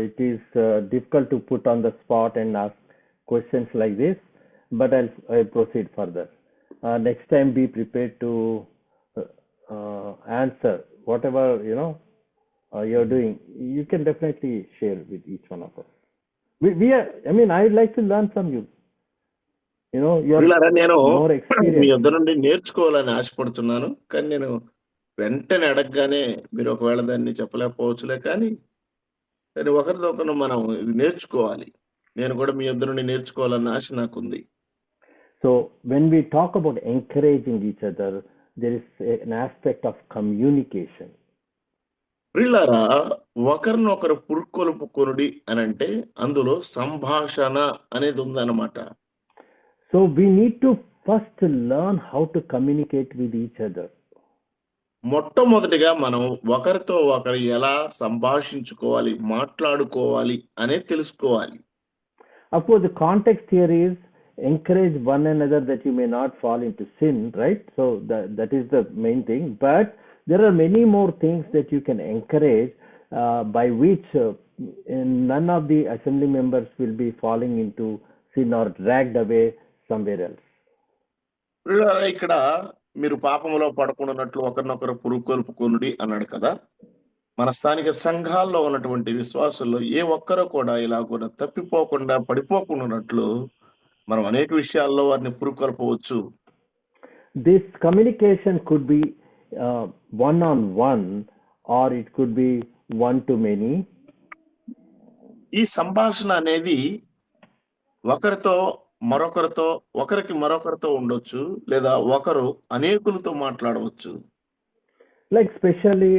it is difficult to put on the spot and ask questions like this, but I'll proceed further. Next time, be prepared to answer whatever you're doing. You can definitely share with each one of us. I'd like to learn from you. నేను more మీ experienced. వద్ద నుండి నేర్చుకోవాలని ఆశపడుతున్నాను. కానీ నేను వెంటనే అడగగానే మీరు ఒకవేళ దాన్ని చెప్పలేకపోవచ్చులే, కానీ ఒకరితో ఒకరు మనం ఇది నేర్చుకోవాలి. నేను కూడా మీ వద్ద నుండి నేర్చుకోవాలన్న ఆశ నాకుంది. So when we talk about encouraging each other, there is an aspect of communication. ప్రియులారా, ఒకరినొకరు పురుకొల్పుకొనుడి అని అంటే అందులో సంభాషణ అనేది ఉందన్నమాట. So we need to first learn how to communicate with each other. మొట్టమొదటిగా మనం ఒకరితో ఒకరు ఎలా సంభాషించుకోవాలి, మాట్లాడుకోవాలి అనేది తెలుసుకోవాలి. Of course, the context here is encourage one another that you may not fall into sin, right? So that is the main thing. But there are many more things that you can encourage by which none of the assembly members will be falling into sin or dragged away somewhere else. ఇక్కడ మీరు పాపంలో పడకుండానట్లు ఒకరినొకరు పురుకొల్పుకొనుడి అన్నాడు కదా. మన స్థానిక సంఘాల్లో ఉన్నటువంటి విశ్వాసుల్లో ఏ ఒక్కరు కూడా ఇలాగ తప్పిపోకుండా పడిపోకుండానట్లు మనం అనేక విషయాల్లో వారిని పురుకొల్పవచ్చు. This communication could be one-on-one or it could be one-to-many. ఈ సంభాషణ అనేది ఒకరికి మరొకరితో ఉండొచ్చు, లేదా ఒకరు అనేకులతో మాట్లాడవచ్చు. Like especially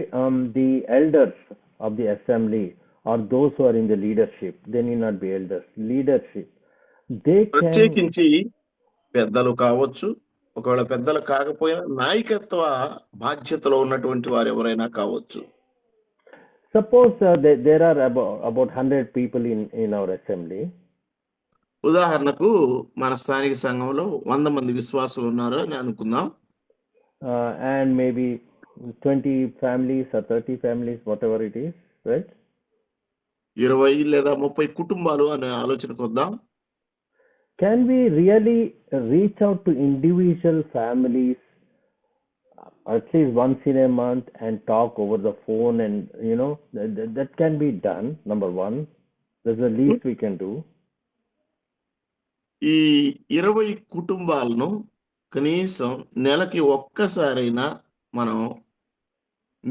the elders of the assembly or those who are in the leadership, they need not be elders, leadership. They can, ప్రత్యేకించి పెద్దలు కావచ్చు, ఒకవేళ పెద్దలు కాకపోయినా నాయకత్వ బాధ్యతలో ఉన్నటువంటి వారు ఎవరైనా కావచ్చు. suppose there are about 100 people in our assembly. ఉదాహరణకు మన స్థానిక సంఘంలో 100 మంది విశ్వాసులు ఉన్నారు అని అనుకుందాం. And maybe 20 families or 30 families, whatever it is, right? 20 లేదా 30 కుటుంబాలు అనే ఆలోచనకు వద్దాం. Can we really reach out to individual families at least once in a month and talk over the phone, and that can be done? Number one, that's the least we can do. ఈ 20 కుటుంబాలను కనీసం నెలకి ఒక్కసారైనా మనం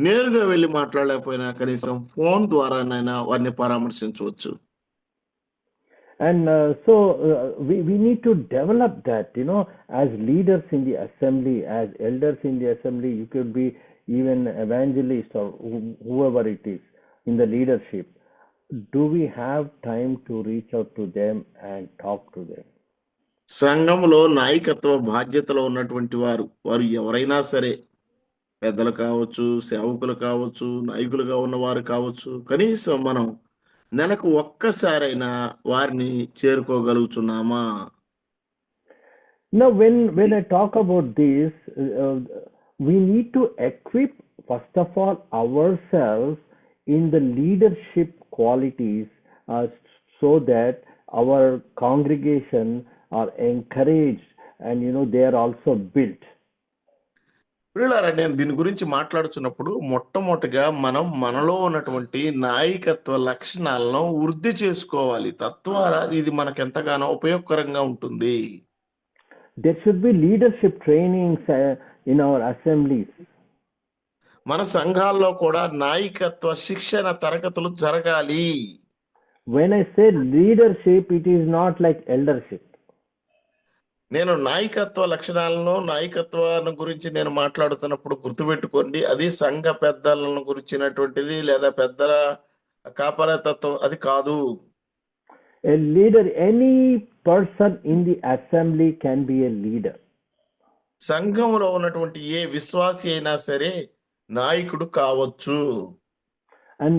నేరుగా వెళ్ళి మాట్లాడలేకపోయినా కనీసం phone ద్వారానైనా వారిని పరామర్శించవచ్చు. And so we need to develop that, as leaders in the assembly, as elders in the assembly. You could be even evangelist or whoever it is in the leadership. Do we have time to reach out to them and talk to them? సంఘంలో నాయకత్వ బాధ్యతలో ఉన్నటువంటి వారు ఎవరైనా సరే, పెద్దలు కావచ్చు, సేవకులు కావచ్చు, నాయకులుగా ఉన్నవారు కావచ్చు, కనీసం మనం నెలకు ఒక్కసారైనా వారిని చేరుకోగలుగుతున్నామా? Now, when I talk about this, we need to equip first of all ourselves in the leadership qualities, so that our congregation are encouraged and they are also built. నేను దీని గురించి మాట్లాడుతున్నప్పుడు మొట్టమొదటిగా మనం మనలో ఉన్నటువంటి నాయకత్వ లక్షణాలను వృద్ధి చేసుకోవాలి. తద్వారా ఇది మనకు ఎంతగానో ఉపయోగకరంగా ఉంటుంది. There should be leadership trainings in our assemblies. మన సంఘాల్లో కూడా నాయకత్వ శిక్షణ తరగతులు జరగాలి. When I say leadership, it is not like eldership. నేను నాయకత్వ లక్షణాలను, నాయకత్వాన్ని గురించి నేను మాట్లాడుతున్నప్పుడు గుర్తుపెట్టుకోండి, అది సంఘ పెద్దలను గురించినటువంటిది లేదా పెద్దల కాపరతత్వం అది కాదు. A leader, any person in the assembly can be a leader. సంఘంలో ఉన్నటువంటి ఏ విశ్వాసి అయినా సరే నాయకుడు కావచ్చు. And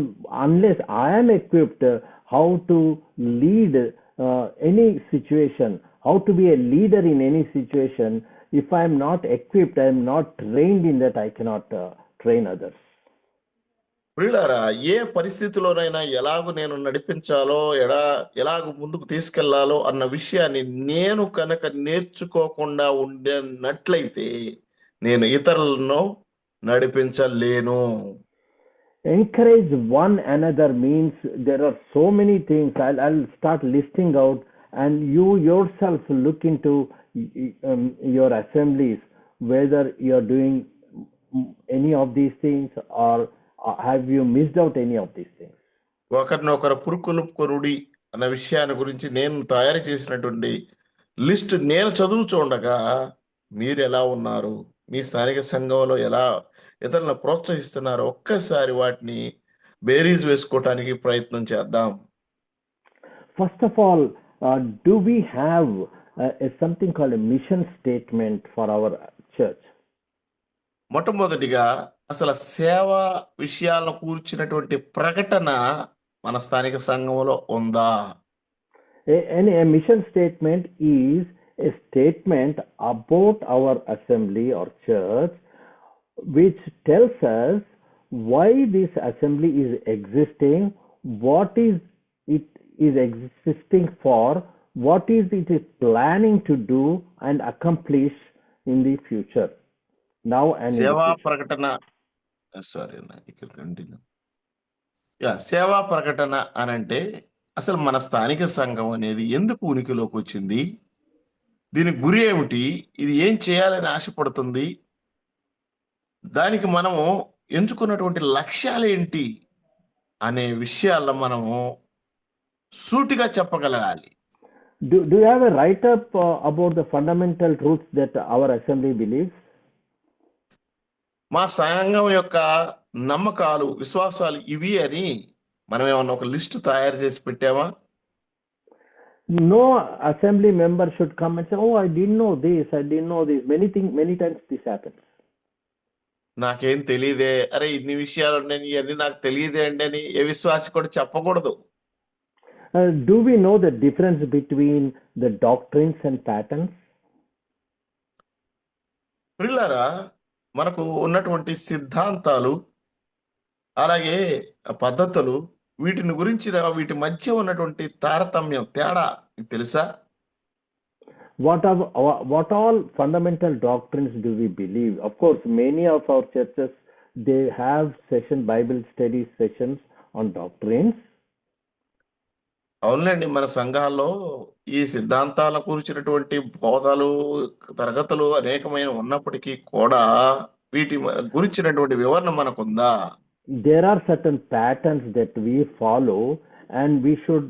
unless I am equipped how to lead any situation, how to be a leader in any situation, if I am not equipped, I am not trained in that, I cannot train others. ప్రియులారా, ఏ పరిస్థితిలోనైనా ఎలాగూ నేను నడిపించాలో, ఎలాగ ముందుకు తీసుకెళ్లాలో అన్న విషయాన్ని నేను కనుక నేర్చుకోకుండా ఉండేనట్లయితే నేను ఇతరులను నడిపించలేను. Encourage one another means there are so many things. I'll start listing out, and you yourself look into your assemblies whether you're doing any of these things or have you missed out any of these things. ఒకరినొకరు పురుకొల్పుకొనుడి అన్న విషయాన్ని గురించి నేను తయారు చేసినటువంటి list నేను చదువుతుండగా మీరు ఎలా ఉన్నారు, మీ స్థానిక సంఘంలో ఎలా ఇతరులను ప్రోత్సహిస్తున్నారు, ఒక్కసారి వాటిని బేరీజ్ వేసుకోవటానికి ప్రయత్నం చేద్దాం. First of all, do we have is something called a mission statement for our church. మొట్టమొదటిగా అసలు సేవ విషయాలను కూర్చున్నటువంటి ప్రకటన మన స్థానిక సంఘంలో ఉందా? A mission statement is a statement about our assembly or church which tells us why this assembly is existing, what is it is existing for, what is it is planning to do and accomplish in the future, now and in the సేవా future. ప్రకటన సేవా ప్రకటన అనంటే అసలు మన స్థానిక సంఘం అనేది ఎందుకు ఉనికిలోకి వచ్చింది, దీని గురి ఏమిటి, ఇది ఏం చేయాలని ఆశపడుతుంది, దానికి మనము ఎంచుకున్నటువంటి లక్ష్యాలు ఏంటి అనే విషయాల్లో మనము సూటిగా చెప్పగలగాలి. Do you have a write-up about the fundamental truths that our assembly believes? మా సంఘం యొక్క నమ్మకాలు విశ్వాసాలు ఇవి అని మనం ఏమన్నా ఒక లిస్టు తయారు చేసి పెట్టామా? No assembly member should come and say, oh, I didn't know this, I didn't know this. Many times this happens. నాకేం తెలియదే, అరే ఇన్ని విషయాలు ఉన్నాయి ఇవన్నీ నాకు తెలియదే అండి అని ఏ విశ్వాసి కూడా చెప్పకూడదు. Do we know the difference between the doctrines and patterns? ప్రియులారా, మనకు ఉన్నటువంటి సిద్ధాంతాలు అలాగే పద్ధతులు వీటిని గురించి వీటి మధ్య ఉన్నటువంటి తారతమ్యం తేడా మీకు తెలుసా? What all fundamental doctrines do we believe? Of course, many of our churches, they have Bible study sessions on doctrines. అవునండి, మన సంఘాల్లో ఈ సిద్ధాంతాల గురించినటువంటి బోధలు తరగతులు అనేకమైన ఉన్నప్పటికీ కూడా వీటి గురించినటువంటి వివరణ మనకుందా? There are certain patterns that we follow, and we should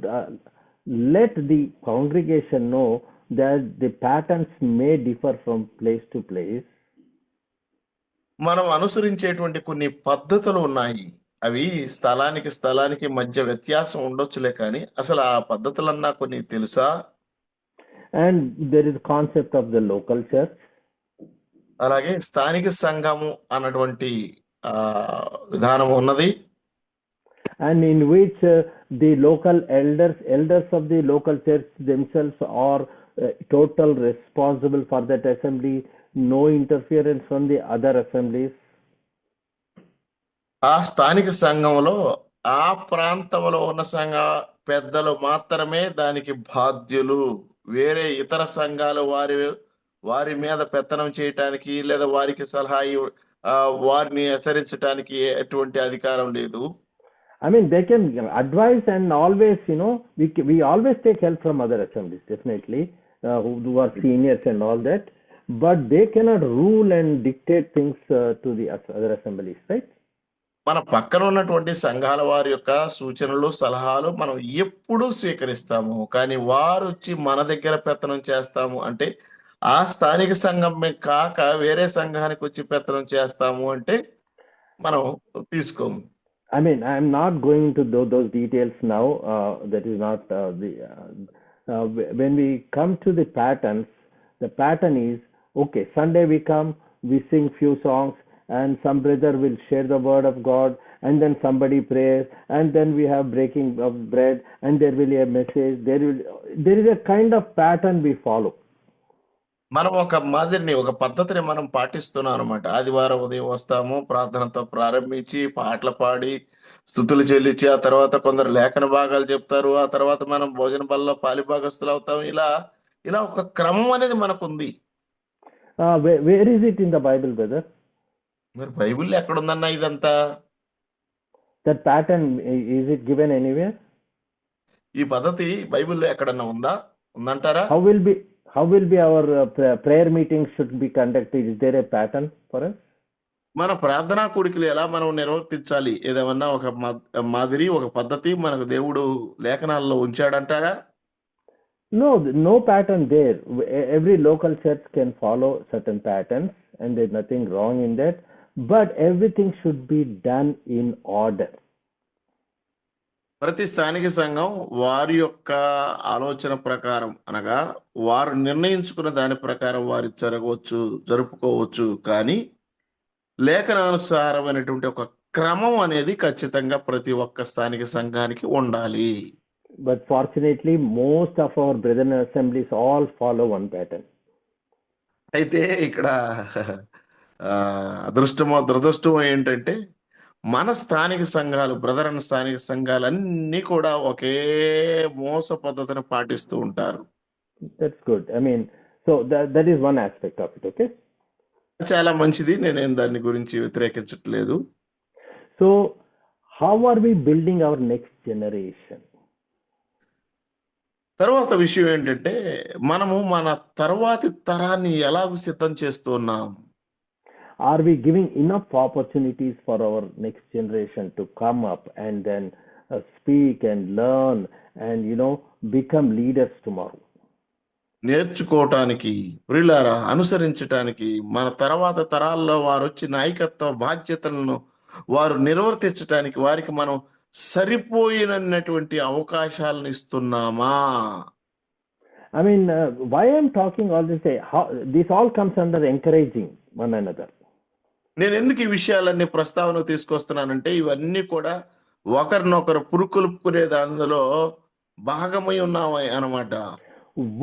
let the congregation know that the patterns may differ from place to place. మనం అనుసరించేటువంటి కొన్ని పద్ధతులు ఉన్నాయి. అవి స్థలానికి మధ్య వ్యత్యాసం ఉండొచ్చులే, కానీ అసలు ఆ పద్ధతులన్నా కొన్ని తెలుసా? And there is concept of the local church. అలాగే స్థానిక సంఘము అన్నటువంటి విధానం ఉన్నది. And in which the local elders of the local church themselves are total responsible for that assembly, no interference from the other assemblies. ఆ స్థానిక సంఘంలో ఆ ప్రాంతంలో ఉన్న సంఘ పెద్దలు మాత్రమే దానికి బాధ్యులు. వేరే ఇతర సంఘాలు వారి మీద పెత్తనం చేయటానికి లేదా వారికి సలహా వారిని హెచ్చరించడానికి ఎటువంటి అధికారం లేదు. I mean, they can advise, and always, we always take help from other assemblies, definitely, who are seniors and all that, but they cannot rule and dictate things to the other assemblies, right? మన పక్కన ఉన్నటువంటి సంఘాల వారి యొక్క సూచనలు సలహాలు మనం ఎప్పుడూ స్వీకరిస్తాము, కానీ వారు వచ్చి మన దగ్గర పెత్తనం చేస్తాము అంటే ఆ స్థానిక సంఘం కాక వేరే సంఘానికి వచ్చి పెత్తనం చేస్తాము అంటే మనం తీసుకోము. I mean, I'm not going to those details now. That is not when we come to the patterns, the pattern is, okay, Sunday we come, we sing few songs, and some brother will share the word of God, and then somebody prays, and then we have breaking of bread, and there will be a message. There is a kind of pattern we follow. మనం ఒక పద్ధతిని మనం పాటిస్తున్నాం అనమాట. ఆదివారం ఉదయం వస్తాము, ప్రార్థనతో ప్రారంభించి పాటలు పాడి స్తుతులు చెల్లించి ఆ తర్వాత కొందరు లేఖన భాగాలు చెప్తారు, ఆ తర్వాత మనం భోజన బలలో పాలిభాగస్తులు అవుతాం. ఇలా ఒక క్రమం అనేది మనకు ఉంది. Where is it in the Bible, brother? మరి బైబిల్లో ఎక్కడుందన్నా ఇదంతా? That pattern, is it given anywhere? ఈ పద్ధతి బైబిల్లో ఎక్కడన్నా ఉందంటారా? How will be our prayer meetings should be conducted? Is there a pattern for us? మన ప్రార్థనా కూడికలు ఎలా మనం నిర్వర్తించాలి, ఏదేమన్నా ఒక మాదిరి ఒక పద్ధతి మనకు దేవుడు లేఖనాల్లో ఉంచాడంటారా? No pattern there. Every local church can follow certain patterns, and there's nothing wrong in that, but everything should be done in order. ప్రతి స్థానిక సంఘం వారి యొక్క ఆలోచన ప్రకారం అనగా వారు నిర్ణయించుకున్న దాని ప్రకారం వారు జరుపుకోవచ్చు. కానీ లేఖనానుసారమైనటువంటి ఒక క్రమం అనేది ఖచ్చితంగా ప్రతి ఒక్క స్థానిక సంఘానికి ఉండాలి. But fortunately, most of our brethren assemblies all follow one pattern. అయితే ఇక్కడ అదృష్టమో దురదృష్టమో ఏంటంటే మన స్థానిక సంఘాలు స్థానిక సంఘాలు అన్నీ కూడా ఒకే మోస పద్ధతిని పాటిస్తూ ఉంటారు. That's good. I mean, so that is one aspect of it, okay? చాలా మంచిది, నేనేం దాని గురించి వ్యతిరేకించట్లేదు. So, how are we building our next generation? తర్వాత విషయం ఏంటంటే మనము మన తర్వాతి తరాన్ని ఎలాగ సిద్ధం చేస్తున్నాం? Are we giving enough opportunities for our next generation to come up and then speak and learn and, become leaders tomorrow? నేర్చుకోవటానికి, ప్రియులారా, అనుసరించటానికి, మన తర్వాత తరాల్లో వారు వచ్చి నాయకత్వ బాధ్యతలను వారు నిర్వర్తించటానికి వారికి మనం సరిపోయినటువంటి అవకాశాలను ఇస్తున్నామా? I mean, why I'm talking all this, this all comes under encouraging one another. నేను ఎందుకు ఈ విషయాలన్నీ ప్రస్తావన తీసుకొస్తున్నానంటే ఇవన్నీ కూడా ఒకరినొకరు పురుకొల్పుకునే దానిలో భాగమై ఉన్నామై అన్నమాట.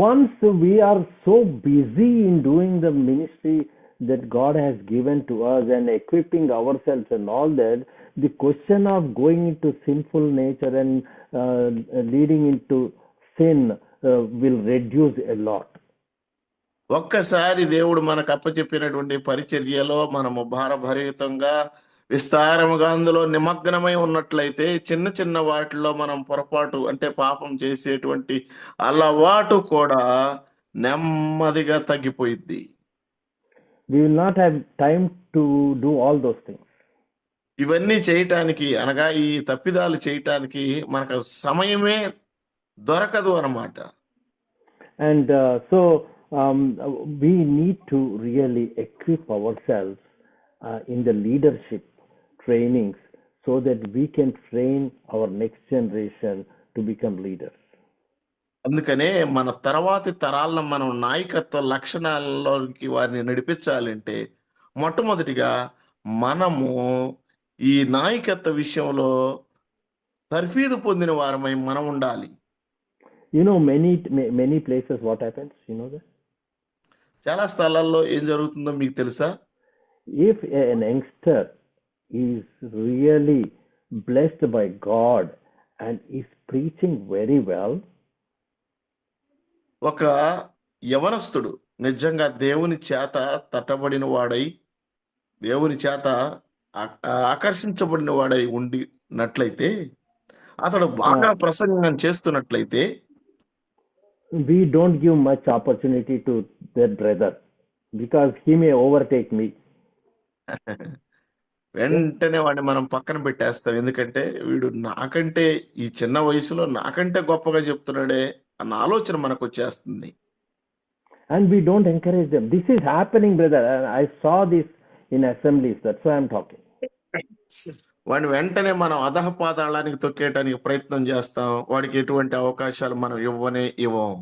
Once we are so busy in doing the ministry that God has given to us and equipping ourselves and all that, the question of going into sinful nature and leading into sin will reduce a lot. ఒక్కసారి దేవుడు మనకు అప్పచెప్పినటువంటి పరిచర్యలో మనము భారభరితంగా విస్తారముగా అందులో నిమగ్నమై ఉన్నట్లయితే చిన్న చిన్న వాటిలో మనం పొరపాటు అంటే పాపం చేసేటువంటి అలవాటు కూడా నెమ్మదిగా తగ్గిపోయిద్ది. We will not have time to do all those things. ఇవన్నీ చేయటానికి అనగా ఈ తప్పిదాలు చేయటానికి మనకు సమయమే దొరకదు అన్నమాట. And so we need to really equip ourselves in the leadership trainings so that we can train our next generation to become leaders. అందుకనే మన తర్వాతి తరాలను మనం నాయకత్వ లక్షణాలలోకి వారిని నడిపించాలంటే మొట్టమొదటిగా మనము ఈ నాయకత్వ విషయంలో తర్ఫీదు పొందిన వారమై మనం ఉండాలి. Many places what happens, that? చాలా స్థలాల్లో ఏం జరుగుతుందో మీకు తెలుసా? If an youngster is really blessed by God and is preaching very well, ఒక యవనస్తుడు నిజంగా దేవుని చేత తట్టబడిన వాడై దేవుని చేత ఆకర్షించబడిన వాడై ఉండినట్లయితే అతడు బాగా ప్రసంగం చేస్తున్నట్లయితే we don't give much opportunity to that brother because he may overtake me. వెంటనే వాడిని మనం పక్కన పెట్టేస్తాం. ఎందుకంటే వీడు నాకంటే ఈ చిన్న వయసులో నాకంటే గొప్పగా చెప్తున్నాడే అన్న ఆలోచన మనకు వచ్చేస్తుంది. And we don't encourage them. This is happening, brother. I saw this in assemblies. That's why I'm talking. వాడిని వెంటనే మనం అధఃపాతాళానికి తొక్కేయడానికి ప్రయత్నం చేస్తాం. వాడికి ఎటువంటి అవకాశాలు మనం ఇవ్వం.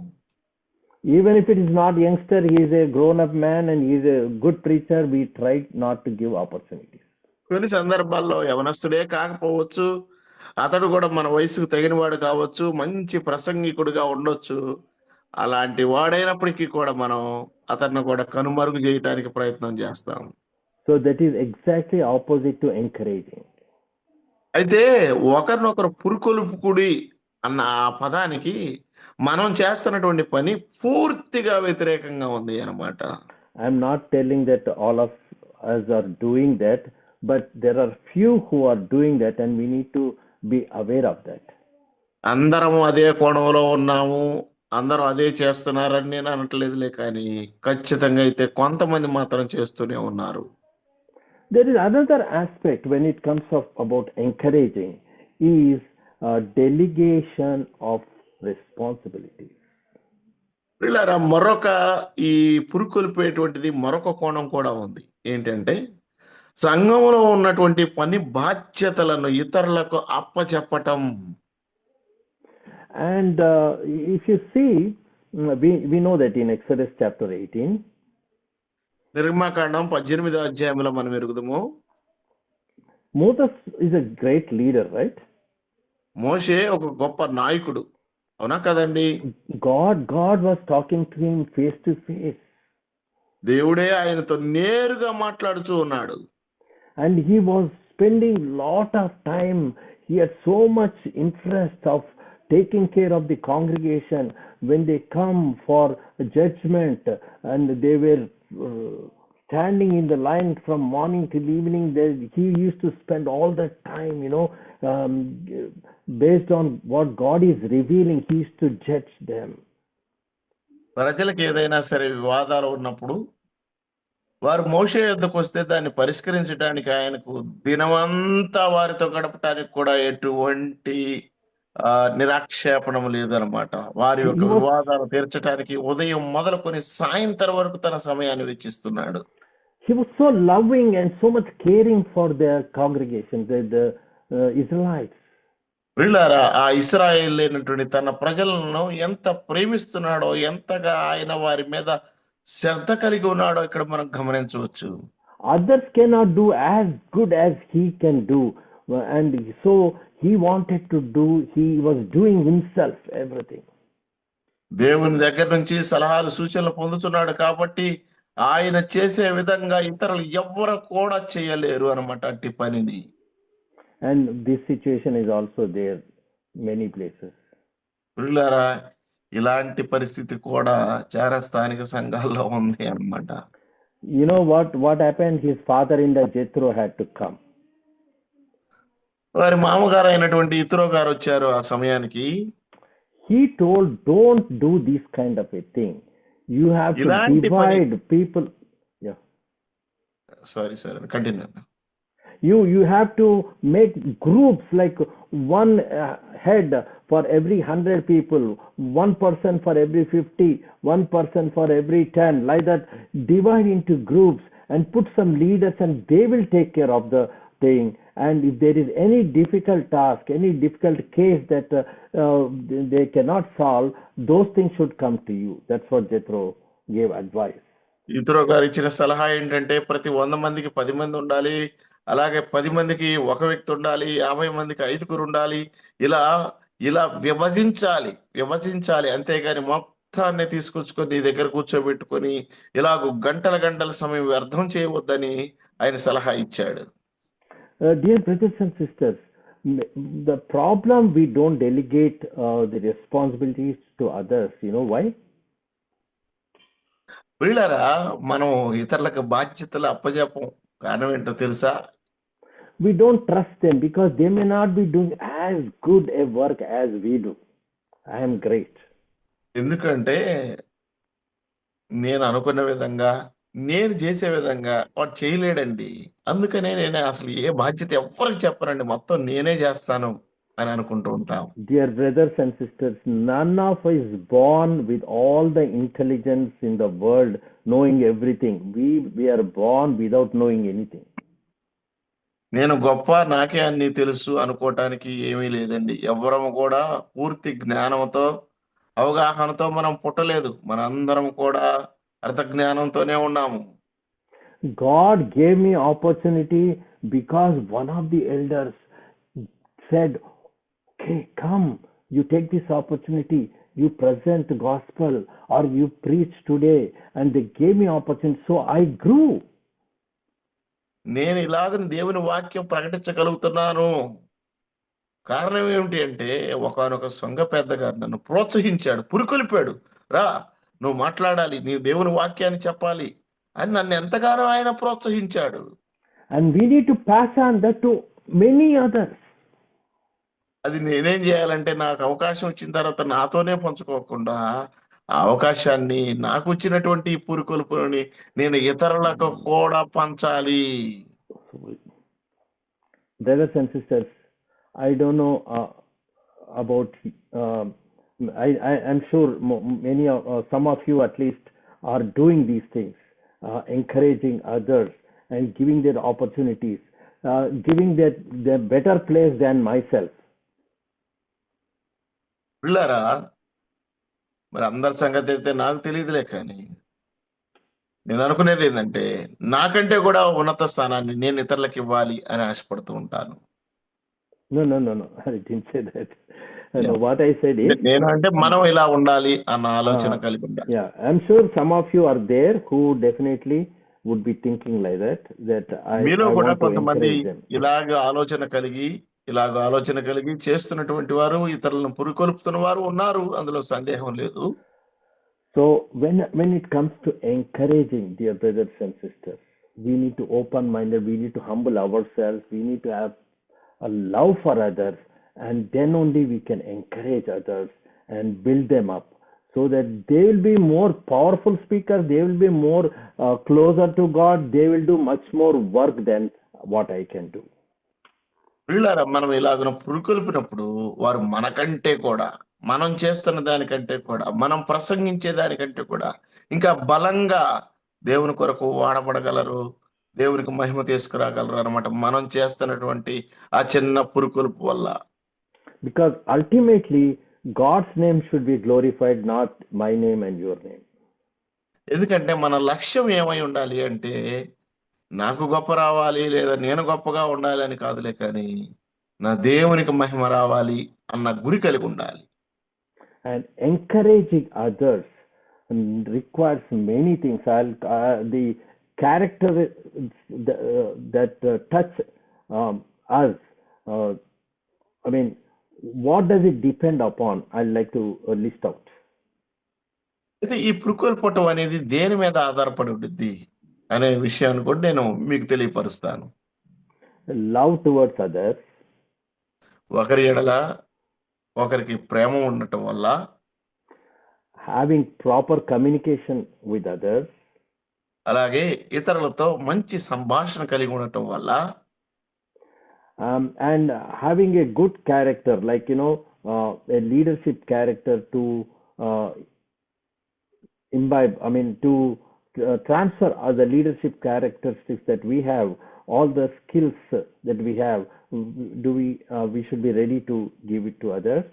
Even if it is not youngster, he is a grown-up man and he is a good preacher, we try not to give opportunities. కొన్ని సందర్భాల్లో యవనస్తుడే కాకపోవచ్చు, అతడు కూడా మన వయసుకు తగిన వాడు కావచ్చు, మంచి ప్రసంగికుడిగా ఉండొచ్చు. అలాంటి వాడైనప్పటికీ కూడా మనం అతన్ని కూడా కనుమరుగు చేయడానికి ప్రయత్నం చేస్తాం. So that is exactly opposite to encouraging. అయితే ఒకరినొకరు పురుకొలుపుకుడి అన్న ఆ పదానికి మనం చేస్తున్నటువంటి పని పూర్తిగా వ్యతిరేకంగా ఉంది అన్నమాట. I'm not telling that all of us are doing that, but there are few who are doing that and we need to be aware of that. అందరము అదే కోణంలో ఉన్నాము, అందరూ అదే చేస్తున్నారని నేను అనట్లేదులే, కానీ ఖచ్చితంగా అయితే కొంతమంది మాత్రం చేస్తూనే ఉన్నారు. There is another aspect when it comes about encouraging is delegation of responsibilities. పిల్లరా, మరొక ఈ పురుకొల్పేటువంటిది మరొక కోణం కూడా ఉంది. ఏంటంటే సంఘంలో ఉన్నటువంటి పని బాధ్యతలను ఇతరులకు అప్పచెప్పటం. And if you see, we know that in Exodus chapter 18, నిర్గమాకాండం 18వ అధ్యాయంలో మనం ఎరుగుదాము. Moses is a great leader, right? మోషే ఒక గొప్ప నాయకుడు, అవునా కదండి? God was talking to him face to face, దేవుడే ఆయనతో నేరుగా మాట్లాడుతూ ఉన్నాడు. and he was spending lot of time. He had so much interest of taking care of the congregation when they come for judgment, and they were standing in the line from morning till evening. He used to spend all that time, based on what God is revealing, he used to judge them. ప్రజలకు ఏదైనా సరే వివాదాలు ఉన్నప్పుడు వారు మోషే యొద్దకు వస్తే దాన్ని పరిష్కరించడానికి ఆయనకు దినమంతా వారితో గడపటానికి కూడా ఎటువంటి నిరాక్షేపణము లేదనమాట. వారి యొక్క వివాదాలు తీర్చడానికి ఉదయం మొదలుకొని సాయంత్రం వరకు తన సమయాన్ని వెచ్చిస్తున్నాడు. He was so loving and so much caring for their congregation, the Israelites. వీళ్ళారా ఆ ఇశ్రాయేల్ అయినటువంటి తన ప్రజలను ఎంత ప్రేమిస్తున్నాడో, ఎంతగా ఆయన వారి మీద శ్రద్ధ కలిగి ఉన్నాడో ఇక్కడ మనం గమనించవచ్చు. Others cannot do as good as he can do, and so he wanted to do, he was doing himself everything. దేవుని దగ్గర నుంచి సలహాలు సూచనలు పొందుతున్నాడు కాబట్టి ఆయన చేసే విధంగా ఇతరులు ఎవ్వరు కూడా చేయలేరు అన్నమాట అట్టి పనిని. And this situation is also there many places. వీళ్ళారా ఇలాంటి పరిస్థితి కూడా చాలా స్థానిక సంఘాల్లో ఉంది అన్నమాట. You know what happened? His father-in-law Jethro had to come. వారి మామగారు అయినటువంటి ఇత్రో గారు వచ్చారు ఆ సమయానికి. He told, don't do this kind of a thing. You have to divide people. Yeah. Sorry, continue. You have to make groups, like one head for every 100 people, one person for every 50, one person for every 10, like that. Divide into groups and put some leaders, and they will take care of the thing. And if there is any difficult task, any difficult case that they cannot solve, those things should come to you. That's what Jethro gave advice. ఇత్రో గారు ఇచ్చిన సలహా ఏంటంటే ప్రతి 100 మందికి 10 మంది ఉండాలి, అలాగే 10 మందికి ఒక వ్యక్తి ఉండాలి, 50 మందికి 5గురు ఉండాలి. ఇలా విభజించాలి. అంతేగాని మొత్తాన్ని తీసుకొచ్చుకొని నీ దగ్గర కూర్చోబెట్టుకొని ఇలాగ గంటల సమయం వ్యర్థం చేయవద్దని ఆయన సలహా ఇచ్చాడు. Dear brothers and sisters, the problem, we don't delegate the responsibilities to others. You know why? వీళ్ళారా మనం ఇతరులకు బాధ్యతలు అప్పజెప్పం. కారణం ఏంటో తెలుసా? We don't trust them because they may not be doing as good a work as we do. I am great. ఎందుకంటే నేను అనుకున్న విధంగా, నేను చేసే విధంగా వాడు చేయలేడండి. అందుకనే నేను అసలు ఏ బాధ్యత ఎవ్వరికి చెప్పనండి, మొత్తం నేనే చేస్తాను అని అనుకుంటూ ఉంటాం. Dear brothers and sisters, none of us is born with all the intelligence in the world, knowing everything. We are born without knowing anything. నేను గొప్ప, నాకే అన్ని తెలుసు అనుకోవటానికి ఏమీ లేదండి. ఎవరము కూడా పూర్తి జ్ఞానంతో, అవగాహనతో మనం పుట్టలేదు. మనందరం కూడా అర్థ జ్ఞానంతోనే ఉన్నాము. God gave me opportunity because one of the elders said, okay, come, you take this opportunity, you present the gospel or you preach today, and they gave me opportunity, so I grew. నేను ఇలాగ దేవుని వాక్యం ప్రకటించగలుగుతున్నాను. కారణం ఏమిటి అంటే ఒకనొక సంఘ పెద్దగారు నన్ను ప్రోత్సహించాడు, పురికొల్పాడు. రా, నువ్వు మాట్లాడాలి, నీ దేవుని వాక్యాన్ని చెప్పాలి అని నన్ను ఎంతగానో ఆయన ప్రోత్సహించాడు. And we need to pass on that to many others. అది నేనేం చేయాలంటే నాకు అవకాశం వచ్చిన తర్వాత నాతోనే పంచుకోకుండా ఆ అవకాశాన్ని, నాకు వచ్చినటువంటి పురికొల్పుని నేను ఇతరులకు కూడా పంచాలి. Brothers and sisters, I don't know about I'm sure some of you at least are doing these things, encouraging others and giving their opportunities, giving their better place than myself. పిల్లరా, మరి అందరి సంగతి అయితే నాకు తెలియదులే, కానీ నేను అనుకునేది ఏంటంటే నాకంటే కూడా ఉన్నత స్థానాన్ని నేను ఇతరులకు ఇవ్వాలి అని ఆశపడుతూ ఉంటాను. No, no, no, no. I didn't say that. No, what I said is, నేను అంటే మనం ఇలా ఉండాలి అన్న ఆలోచన కలిగి ఉండాలి. yeah, I'm sure some of you are there who definitely would be thinking like that, that I మీలో కూడా want to కొంతమంది encourage them. ఇలాగ ఆలోచన కలిగి చేస్తున్నటువంటి వారు, ఇతరులను పురికొల్పుతున్న వారు ఉన్నారు, అందులో సందేహం లేదు. So when it comes to encouraging, dear brothers and sisters, we need to open-minded, we need to humble ourselves, we need to have a love for others, and then only we can encourage others and build them up, so that they will be more powerful speakers, they will be more closer to God, they will do much more work than what I can do. వీళ్ళారా, మనం ఇలాగ పురికొల్పినప్పుడు వారు మనకంటే కూడా, మనం చేస్తున్న దానికంటే కూడా, మనం ప్రసంగించే దానికంటే కూడా ఇంకా బలంగా దేవుని కొరకు వాడబడగలరు, దేవునికి మహిమ తీసుకురాగలరు అన్నమాట, మనం చేస్తున్నటువంటి ఆ చిన్న పురికొల్పు వల్ల. Because ultimately God's name should be glorified, not my name and your name. ఎందుకంటే మన లక్ష్యం ఏమై ఉండాలి అంటే, నాకు గొప్ప రావాలి లేదా నేను గొప్పగా ఉండాలి అని కాదులే, కానీ నా దేవునికి మహిమ రావాలి అన్న గురి కలిగి ఉండాలి. And encouraging others requires many things. The character that touch us, I mean, what does it depend upon? I'd like to list out. అయితే ఈ పురికొల్పటం అనేది దేని మీద ఆధారపడి ఉంటుంది అనే విషయాన్ని కూడా నేను మీకు తెలియపరుస్తాను. Love towards others, ఒకరి ఎడల ఒకరికి ప్రేమ ఉండటం వల్ల, having proper communication with others, అలాగే ఇతరులతో మంచి సంభాషణ కలిగి ఉండటం వల్ల, and having a good character, like a leadership character to imbibe, I mean to transfer the leadership characteristics that we have, all the skills that we have, we should be ready to give it to others.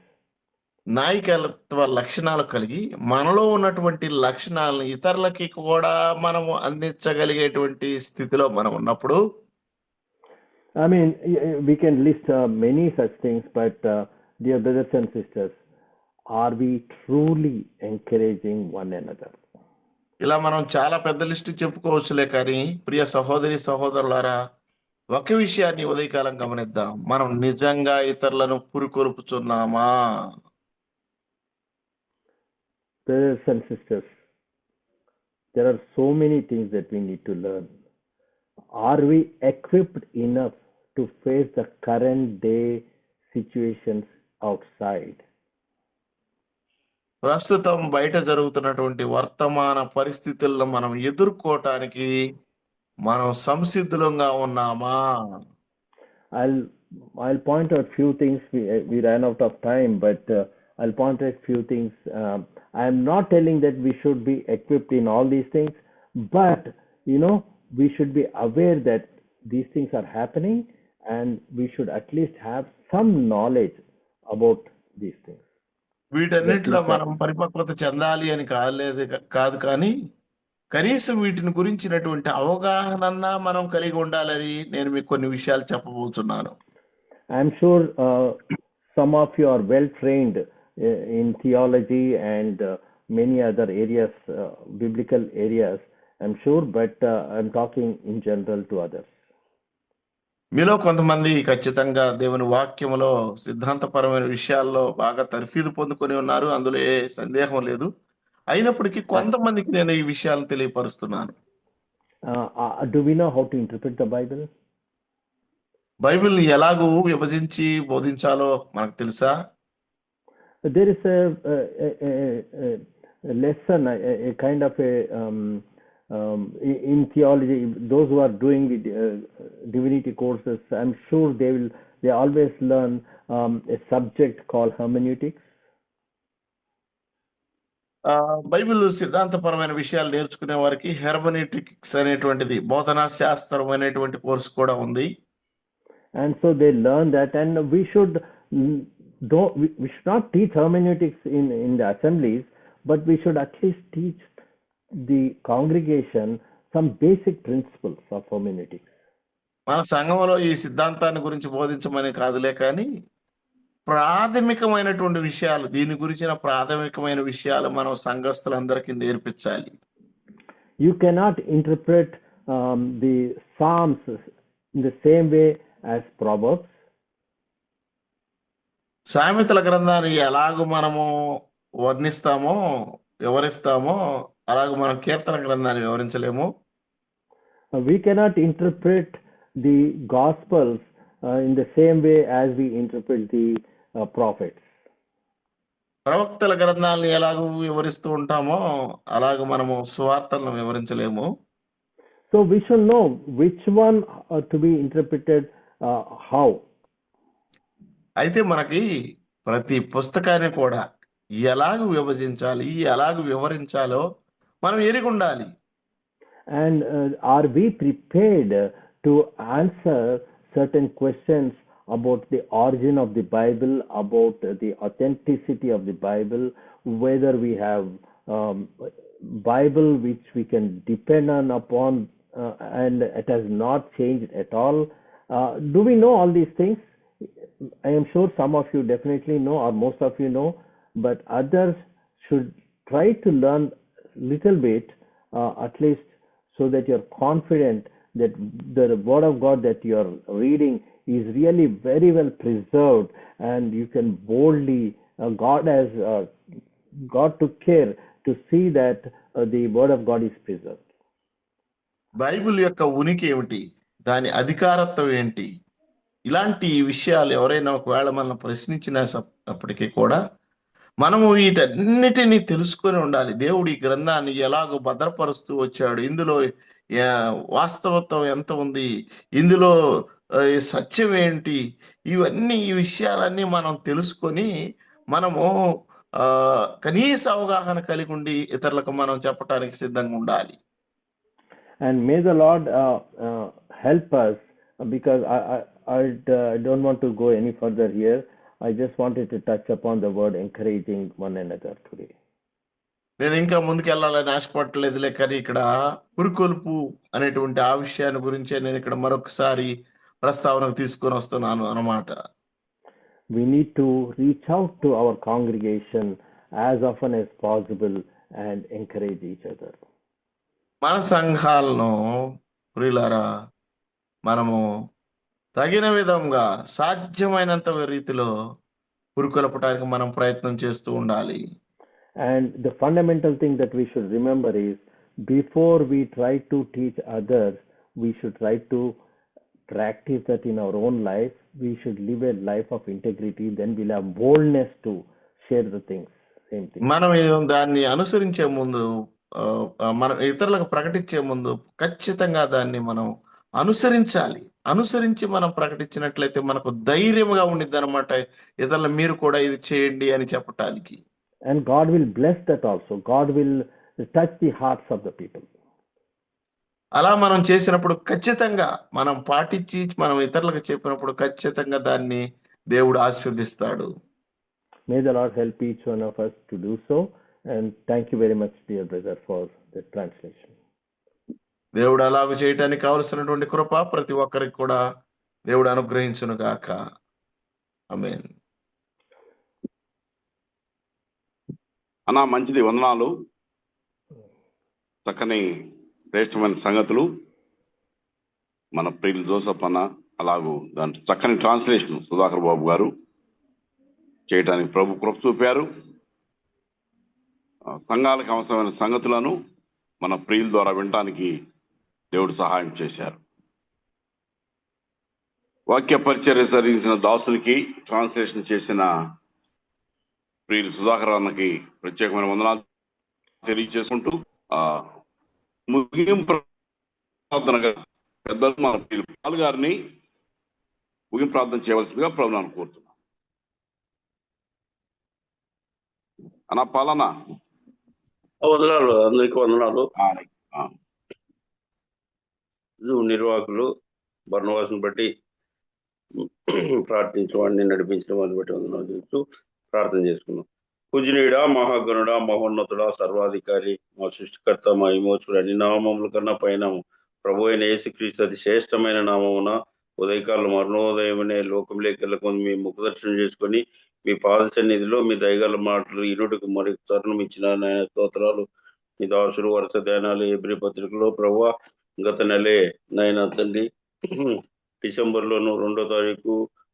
నాయకత్వ లక్షణాలు కలిగి మనలో ఉన్నటువంటి లక్షణాలను ఇతరులకి కూడా మనము అందించగలిగేటువంటి స్థితిలో మనం ఉన్నప్పుడు, I mean, we can list many such things, but dear brothers and sisters, are we truly encouraging one another? ఇలా మనం చాలా పెద్ద లిస్టు చెప్పుకోవచ్చులే, కానీ ప్రియ సహోదరి సహోదరులారా, ఒక విషయాన్ని ఉదయకాలం గమనిద్దాం. మనం నిజంగా ఇతరులను పురికొల్పుచున్నామా? Brothers and sisters, there are so many things that we need to learn. Are we equipped enough to face the current day situations outside? ప్రస్తుతం బయట జరుగుతున్నటువంటి వర్తమాన పరిస్థితులను మనం ఎదుర్కోవటానికి మనం సంసిద్ధులంగా ఉన్నామా? I'll point out few things. We ran out of time, but I'll point out few things. I am not telling that we should be equipped in all these things, but we should be aware that these things are happening, and we should at least have some knowledge about these things. వీటన్నిటిలో మనం పరిపక్వత చెందాలి అని కాదు, కానీ కనీసం వీటిని గురించినటువంటి అవగాహన మనం కలిగి ఉండాలని నేను మీకు కొన్ని విషయాలు చెప్పబోతున్నాను. I'm sure some of you are well trained in theology and many other areas, biblical areas, I'm sure, but I'm talking in general to others. మీలో కొంతమంది ఖచ్చితంగా దేవుని వాక్యములో సిద్ధాంతపరమైన విషయాల్లో బాగా తర్ఫీదు పొందుకొని ఉన్నారు, అందులో ఏ సందేహం లేదు. అయినప్పటికీ కొంతమందికి నేను ఈ విషయాలను తెలియపరుస్తున్నాను. Do we know how to interpret the Bible? బైబిల్ని ఎలాగూ విభజించి బోధించాలో మనకు తెలుసా? There is a lesson, a kind of a in theology. Those who are doing the divinity courses, I'm sure they always learn a subject called hermeneutics. Bible సిద్ధాంతపరమైన విషయాలు నేర్చుకునే వారికి హెర్మనెటిక్స్ అనేటువంటిది బోధనా శాస్త్రం అనేటువంటి కోర్సు కూడా ఉంది. And so they learn that, and we should we should not teach hermeneutics in the assemblies, but we should at least teach the congregation some basic principles of hermeneutics. మన సంఘంలో ఈ సిద్ధాంతాన్ని గురించి బోధించమని కాదులే, కానీ ప్రాథమికమైనటువంటి విషయాలు, దీని గురించిన ప్రాథమికమైన విషయాలు మనం సంఘస్థులందరికీ నేర్పించాలి. You cannot interpret the Psalms in the same way as Proverbs. సామెతల గ్రంథాన్ని ఎలాగూ మనము వర్ణిస్తామో వివరిస్తామో అలాగూ మనం కీర్తన గ్రంథాన్ని వివరించలేము. We cannot interpret the Gospels in the same way as we interpret the prophets. ప్రవక్తల గ్రంథాలను ఎలాగూ వివరిస్తూ ఉంటామో అలాగూ మనము సువార్తలను వివరించలేము. So we should know which one to be interpreted how. అయితే మనకి ప్రతి పుస్తకాన్ని కూడా ఎలాగూ విభజించాలి, ఎలాగూ వివరించాలో మనం ఎరిగి ఉండాలి. And are we prepared to answer certain questions about the origin of the Bible, about the authenticity of the Bible, whether we have Bible which we can depend on upon and it has not changed at all? Do we know all these things? I am sure some of you definitely know, or most of you know, but others should try to learn little bit, at least, so that you're confident that the word of God that you're reading is really very well preserved, and you can boldly, God has God took care to see that the word of God is preserved. Bible యొక్క ఉనికి ఏమిటి, దాని అధికారత్వం ఏంటి, ఇలాంటి విషయాలు ఎవరైనా ఒకవేళ మనం ప్రశ్నించినప్పటికీ కూడా మనము వీటన్నిటినీ తెలుసుకొని ఉండాలి. దేవుడు ఈ గ్రంథాన్ని ఎలాగో భద్రపరుస్తూ వచ్చాడు, ఇందులో వాస్తవత్వం ఎంత ఉంది, ఇందులో సత్యం ఏంటి, ఇవన్నీ ఈ విషయాలన్నీ మనం తెలుసుకొని మనము కనీస అవగాహన కలిగి ఉండి ఇతరులకు మనం చెప్పడానికి సిద్ధంగా ఉండాలి. And may the Lord help us, because I don't want to go any further here. I just wanted to touch upon the word encouraging one another today. నేను ఇంకా ముందుకు వెళ్ళాలని ఆశపడలేదులే, కానీ ఇక్కడ పురుకొల్పు అనేటువంటి ఆ విషయాన్ని గురించే నేను ఇక్కడ మరొకసారి ప్రస్తావనకు తీసుకొని వస్తున్నాను అన్నమాట. We need to reach out to our congregation as often as possible and encourage each other. మన సంఘాలను ప్రియులారా మనము తగిన విధంగా సాధ్యమైనంత రీతిలో పురుకొల్పడానికి మనం ప్రయత్నం చేస్తూ ఉండాలి. And the fundamental thing that we should remember is, before we try to teach others, we should try to practice that in our own life. We should live a life of integrity. Then we'll have boldness to share the things. Same thing. మనం దాన్ని అనుసరించే ముందు, మనం ఇతరులకు ప్రకటించే ముందు ఖచ్చితంగా దాన్ని మనం అనుసరించాలి. అనుసరించి మనం ప్రకటించినట్లయితే మనకు ధైర్యంగా ఉండిద్ది అనమాట, ఇతరులు మీరు కూడా ఇది చేయండి అని చెప్పటానికి. And God will bless that also. God will touch the hearts of the people. అలా మనం చేసినప్పుడు ఖచ్చితంగా మనం పాటించి మనం ఇతరులకు చెప్పినప్పుడు ఖచ్చితంగా దాన్ని దేవుడు ఆశీర్వదిస్తాడు. May the Lord help each one of us to do so. And thank you very much, dear brother, for the translation. దేవుడు అలాగ చేయటానికి కావలసినటువంటి కృప ప్రతి ఒక్కరికి కూడా దేవుడు అనుగ్రహించును గాక. ఆమేన్. అన్నా మంచిది, వందనాలు. చక్కని శ్రేష్టమైన సంగతులు మన ప్రియులు జోసఫ్ అన్న, అలాగూ దాని చక్కని ట్రాన్స్లేషన్ సుధాకర్ బాబు గారు చేయటానికి ప్రభు కృప చూపారు. సంఘాలకు అవసరమైన సంగతులను మన ప్రియుల ద్వారా వినటానికి దేవుడు సహాయం చేశారు. వాక్య పరిచర్య సాధించిన దాసునికి ట్రాన్స్లేషన్ చేసిన ప్రియులు సుధాకర్ అన్నకి ప్రత్యేకమైన వందనాలు తెలియజేసుకుంటూ ముగింపు ప్రార్థనగా పెద్దలు మన ప్రియులు పాల్ గారిని ముగింపు ప్రార్థన చేయవలసిందిగా ప్రభువును కోరుతున్నాను. అన్న పాలన. వందనాలు, అందరికీ వందనాలు. నిర్వాహకులు బర్నవాసుని బట్టి ప్రార్థించవాడిని నడిపించిన వాడిని బట్టి వందనాలు చెప్తూ ప్రార్థన చేసుకున్నాం. పూజనీయుడా, మహాగణుడా, మహోన్నతుడా, సర్వాధికారి, మా సృష్టికర్త, మా విమోచుడు, అన్ని నామముల కన్నా పైన ప్రభు అయిన యేసుక్రీస్తు అతి శ్రేష్టమైన నామమున ఉదయకాలం మరణోదయమనే లోకంలోకి వెళ్ళకుండా మీ ముఖదర్శనం చేసుకొని మీ పాద సన్నిధిలో మీ దయగల మాటలు ఇరుడికి మరి తరుణం ఇచ్చిన నాయన స్తోత్రాలు. మీ దాసులు వరుస ధ్యానాలు ఎబ్రి పత్రికలో ప్రభు గత నెలే నాయన తండ్రి డిసెంబర్లోను 2వ తారీఖు,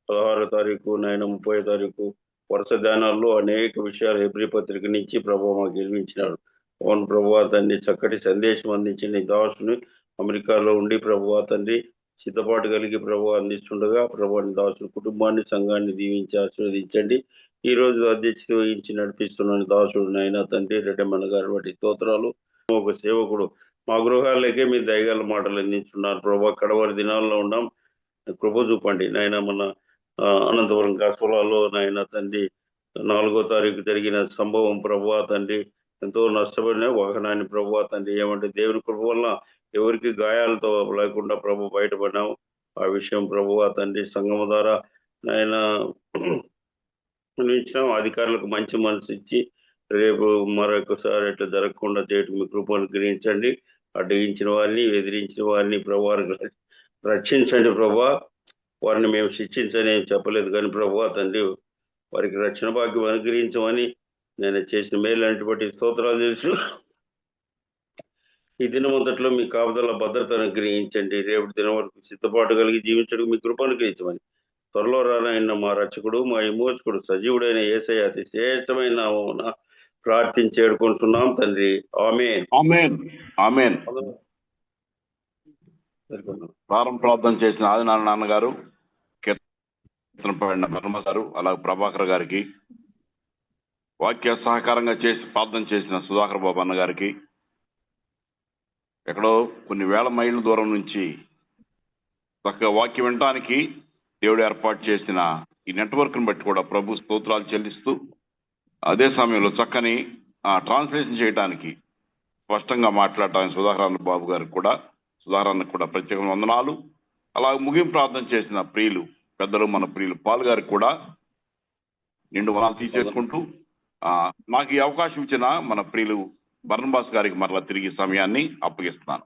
16వ తారీఖు, 30వ తారీఖు వరుస ధ్యానాల్లో అనేక విషయాలు ఎబ్రి పత్రిక నుంచి ప్రభు మాకు నిర్మించినాడు. అవును ప్రభు తండ్రి, చక్కటి సందేశం అందించిన నీ దాసుని అమెరికాలో ఉండి ప్రభు తండ్రి సిద్ధపాటు కలిగి ప్రభు అందిస్తుండగా ప్రభు దాసుని కుటుంబాన్ని, సంఘాన్ని దీవించి ఆశీర్వదించండి. ఈ రోజు అధ్యక్షత వహించి నడిపిస్తున్నాను దాసుడు నాయన తండ్రి రెడ్డమ్మన్న గారి బట్టి స్తోత్రాలు. ఒక సేవకుడు మా గృహాలకే మీ దయగల మాటలు అందించున్నారు ప్రభు. కడవరి దినాల్లో ఉన్నాం, కృప చూపండి నాయన. మన అనంతపురం కాస్పలాలో నాయన తండ్రి 4వ తారీఖు జరిగిన సంభవం ప్రభు తండ్రి ఎంతో నష్టపడిన వాహనాన్ని ప్రభు తండ్రి ఏమంటే దేవుని కృప వల్ల ఎవరికి గాయాలతో లేకుండా ప్రభు బయటపడినాం. ఆ విషయం ప్రభు తండ్రి సంఘం ద్వారా నాయన ఇచ్చినాం. అధికారులకు మంచి మనసు ఇచ్చి రేపు మరొకసారి ఇట్లా జరగకుండా చేయటం మీ కృపను గ్రహించండి. అడ్డగించిన వారిని, ఎదిరించిన వారిని ప్రభు రక్షించండి ప్రభు. వారిని మేము శిక్షించని ఏం చెప్పలేదు కానీ ప్రభు తండ్రి వారికి రక్షణ భాగ్యం అనుగ్రహించమని నేను చేసిన మేలు బట్టి స్తోత్రాలు చేస్తూ ఈ దినమంతట్లో మీ కాపుదల భద్రతను గ్రహించండి. రేపు దినం వరకు సిద్ధపాటు కలిగి జీవించడం మీ కృపను గ్రహించమని త్వరలో రానైన మా రక్షకుడు, మా విమోచకుడు, సజీవుడైన యేసయ్య అతి శ్రేష్టమైన నామమున ప్రార్థించి వేడుకుంటున్నాం తండ్రి. ఆమేన్. ఆమేన్. ఆమేన్. ప్రారంభ ప్రార్థన చేసిన ఆదినారాయణ నాన్నగారు, కీర్తన పాడిన బర్మ గారు, అలాగే ప్రభాకర్ గారికి, వాక్య సహకారంగా చేసి ప్రార్థన చేసిన సుధాకర్ బాబు అన్న గారికి, ఎక్కడో కొన్ని వేల మైళ్ళ దూరం నుంచి చక్కగా వాక్యం వినటానికి దేవుడు ఏర్పాటు చేసిన ఈ నెట్వర్క్ను బట్టి కూడా ప్రభు స్తోత్రాలు చెల్లిస్తూ, అదే సమయంలో చక్కని ట్రాన్స్లేషన్ చేయడానికి స్పష్టంగా మాట్లాడటానికి సుధాకర్ బాబు గారికి కూడా, సుధాకర్ కూడా ప్రత్యేక వందనాలు. అలాగే ముగింపు ప్రార్థన చేసిన ప్రియులు పెద్దలు, మన ప్రియులు పాల్ గారికి కూడా నిండు వనాలు తీసేసుకుంటూ నాకు ఈ అవకాశం ఇచ్చిన మన ప్రియులు బర్నబాస్ గారికి మరలా తిరిగి సమయాన్ని అప్పగిస్తున్నాను.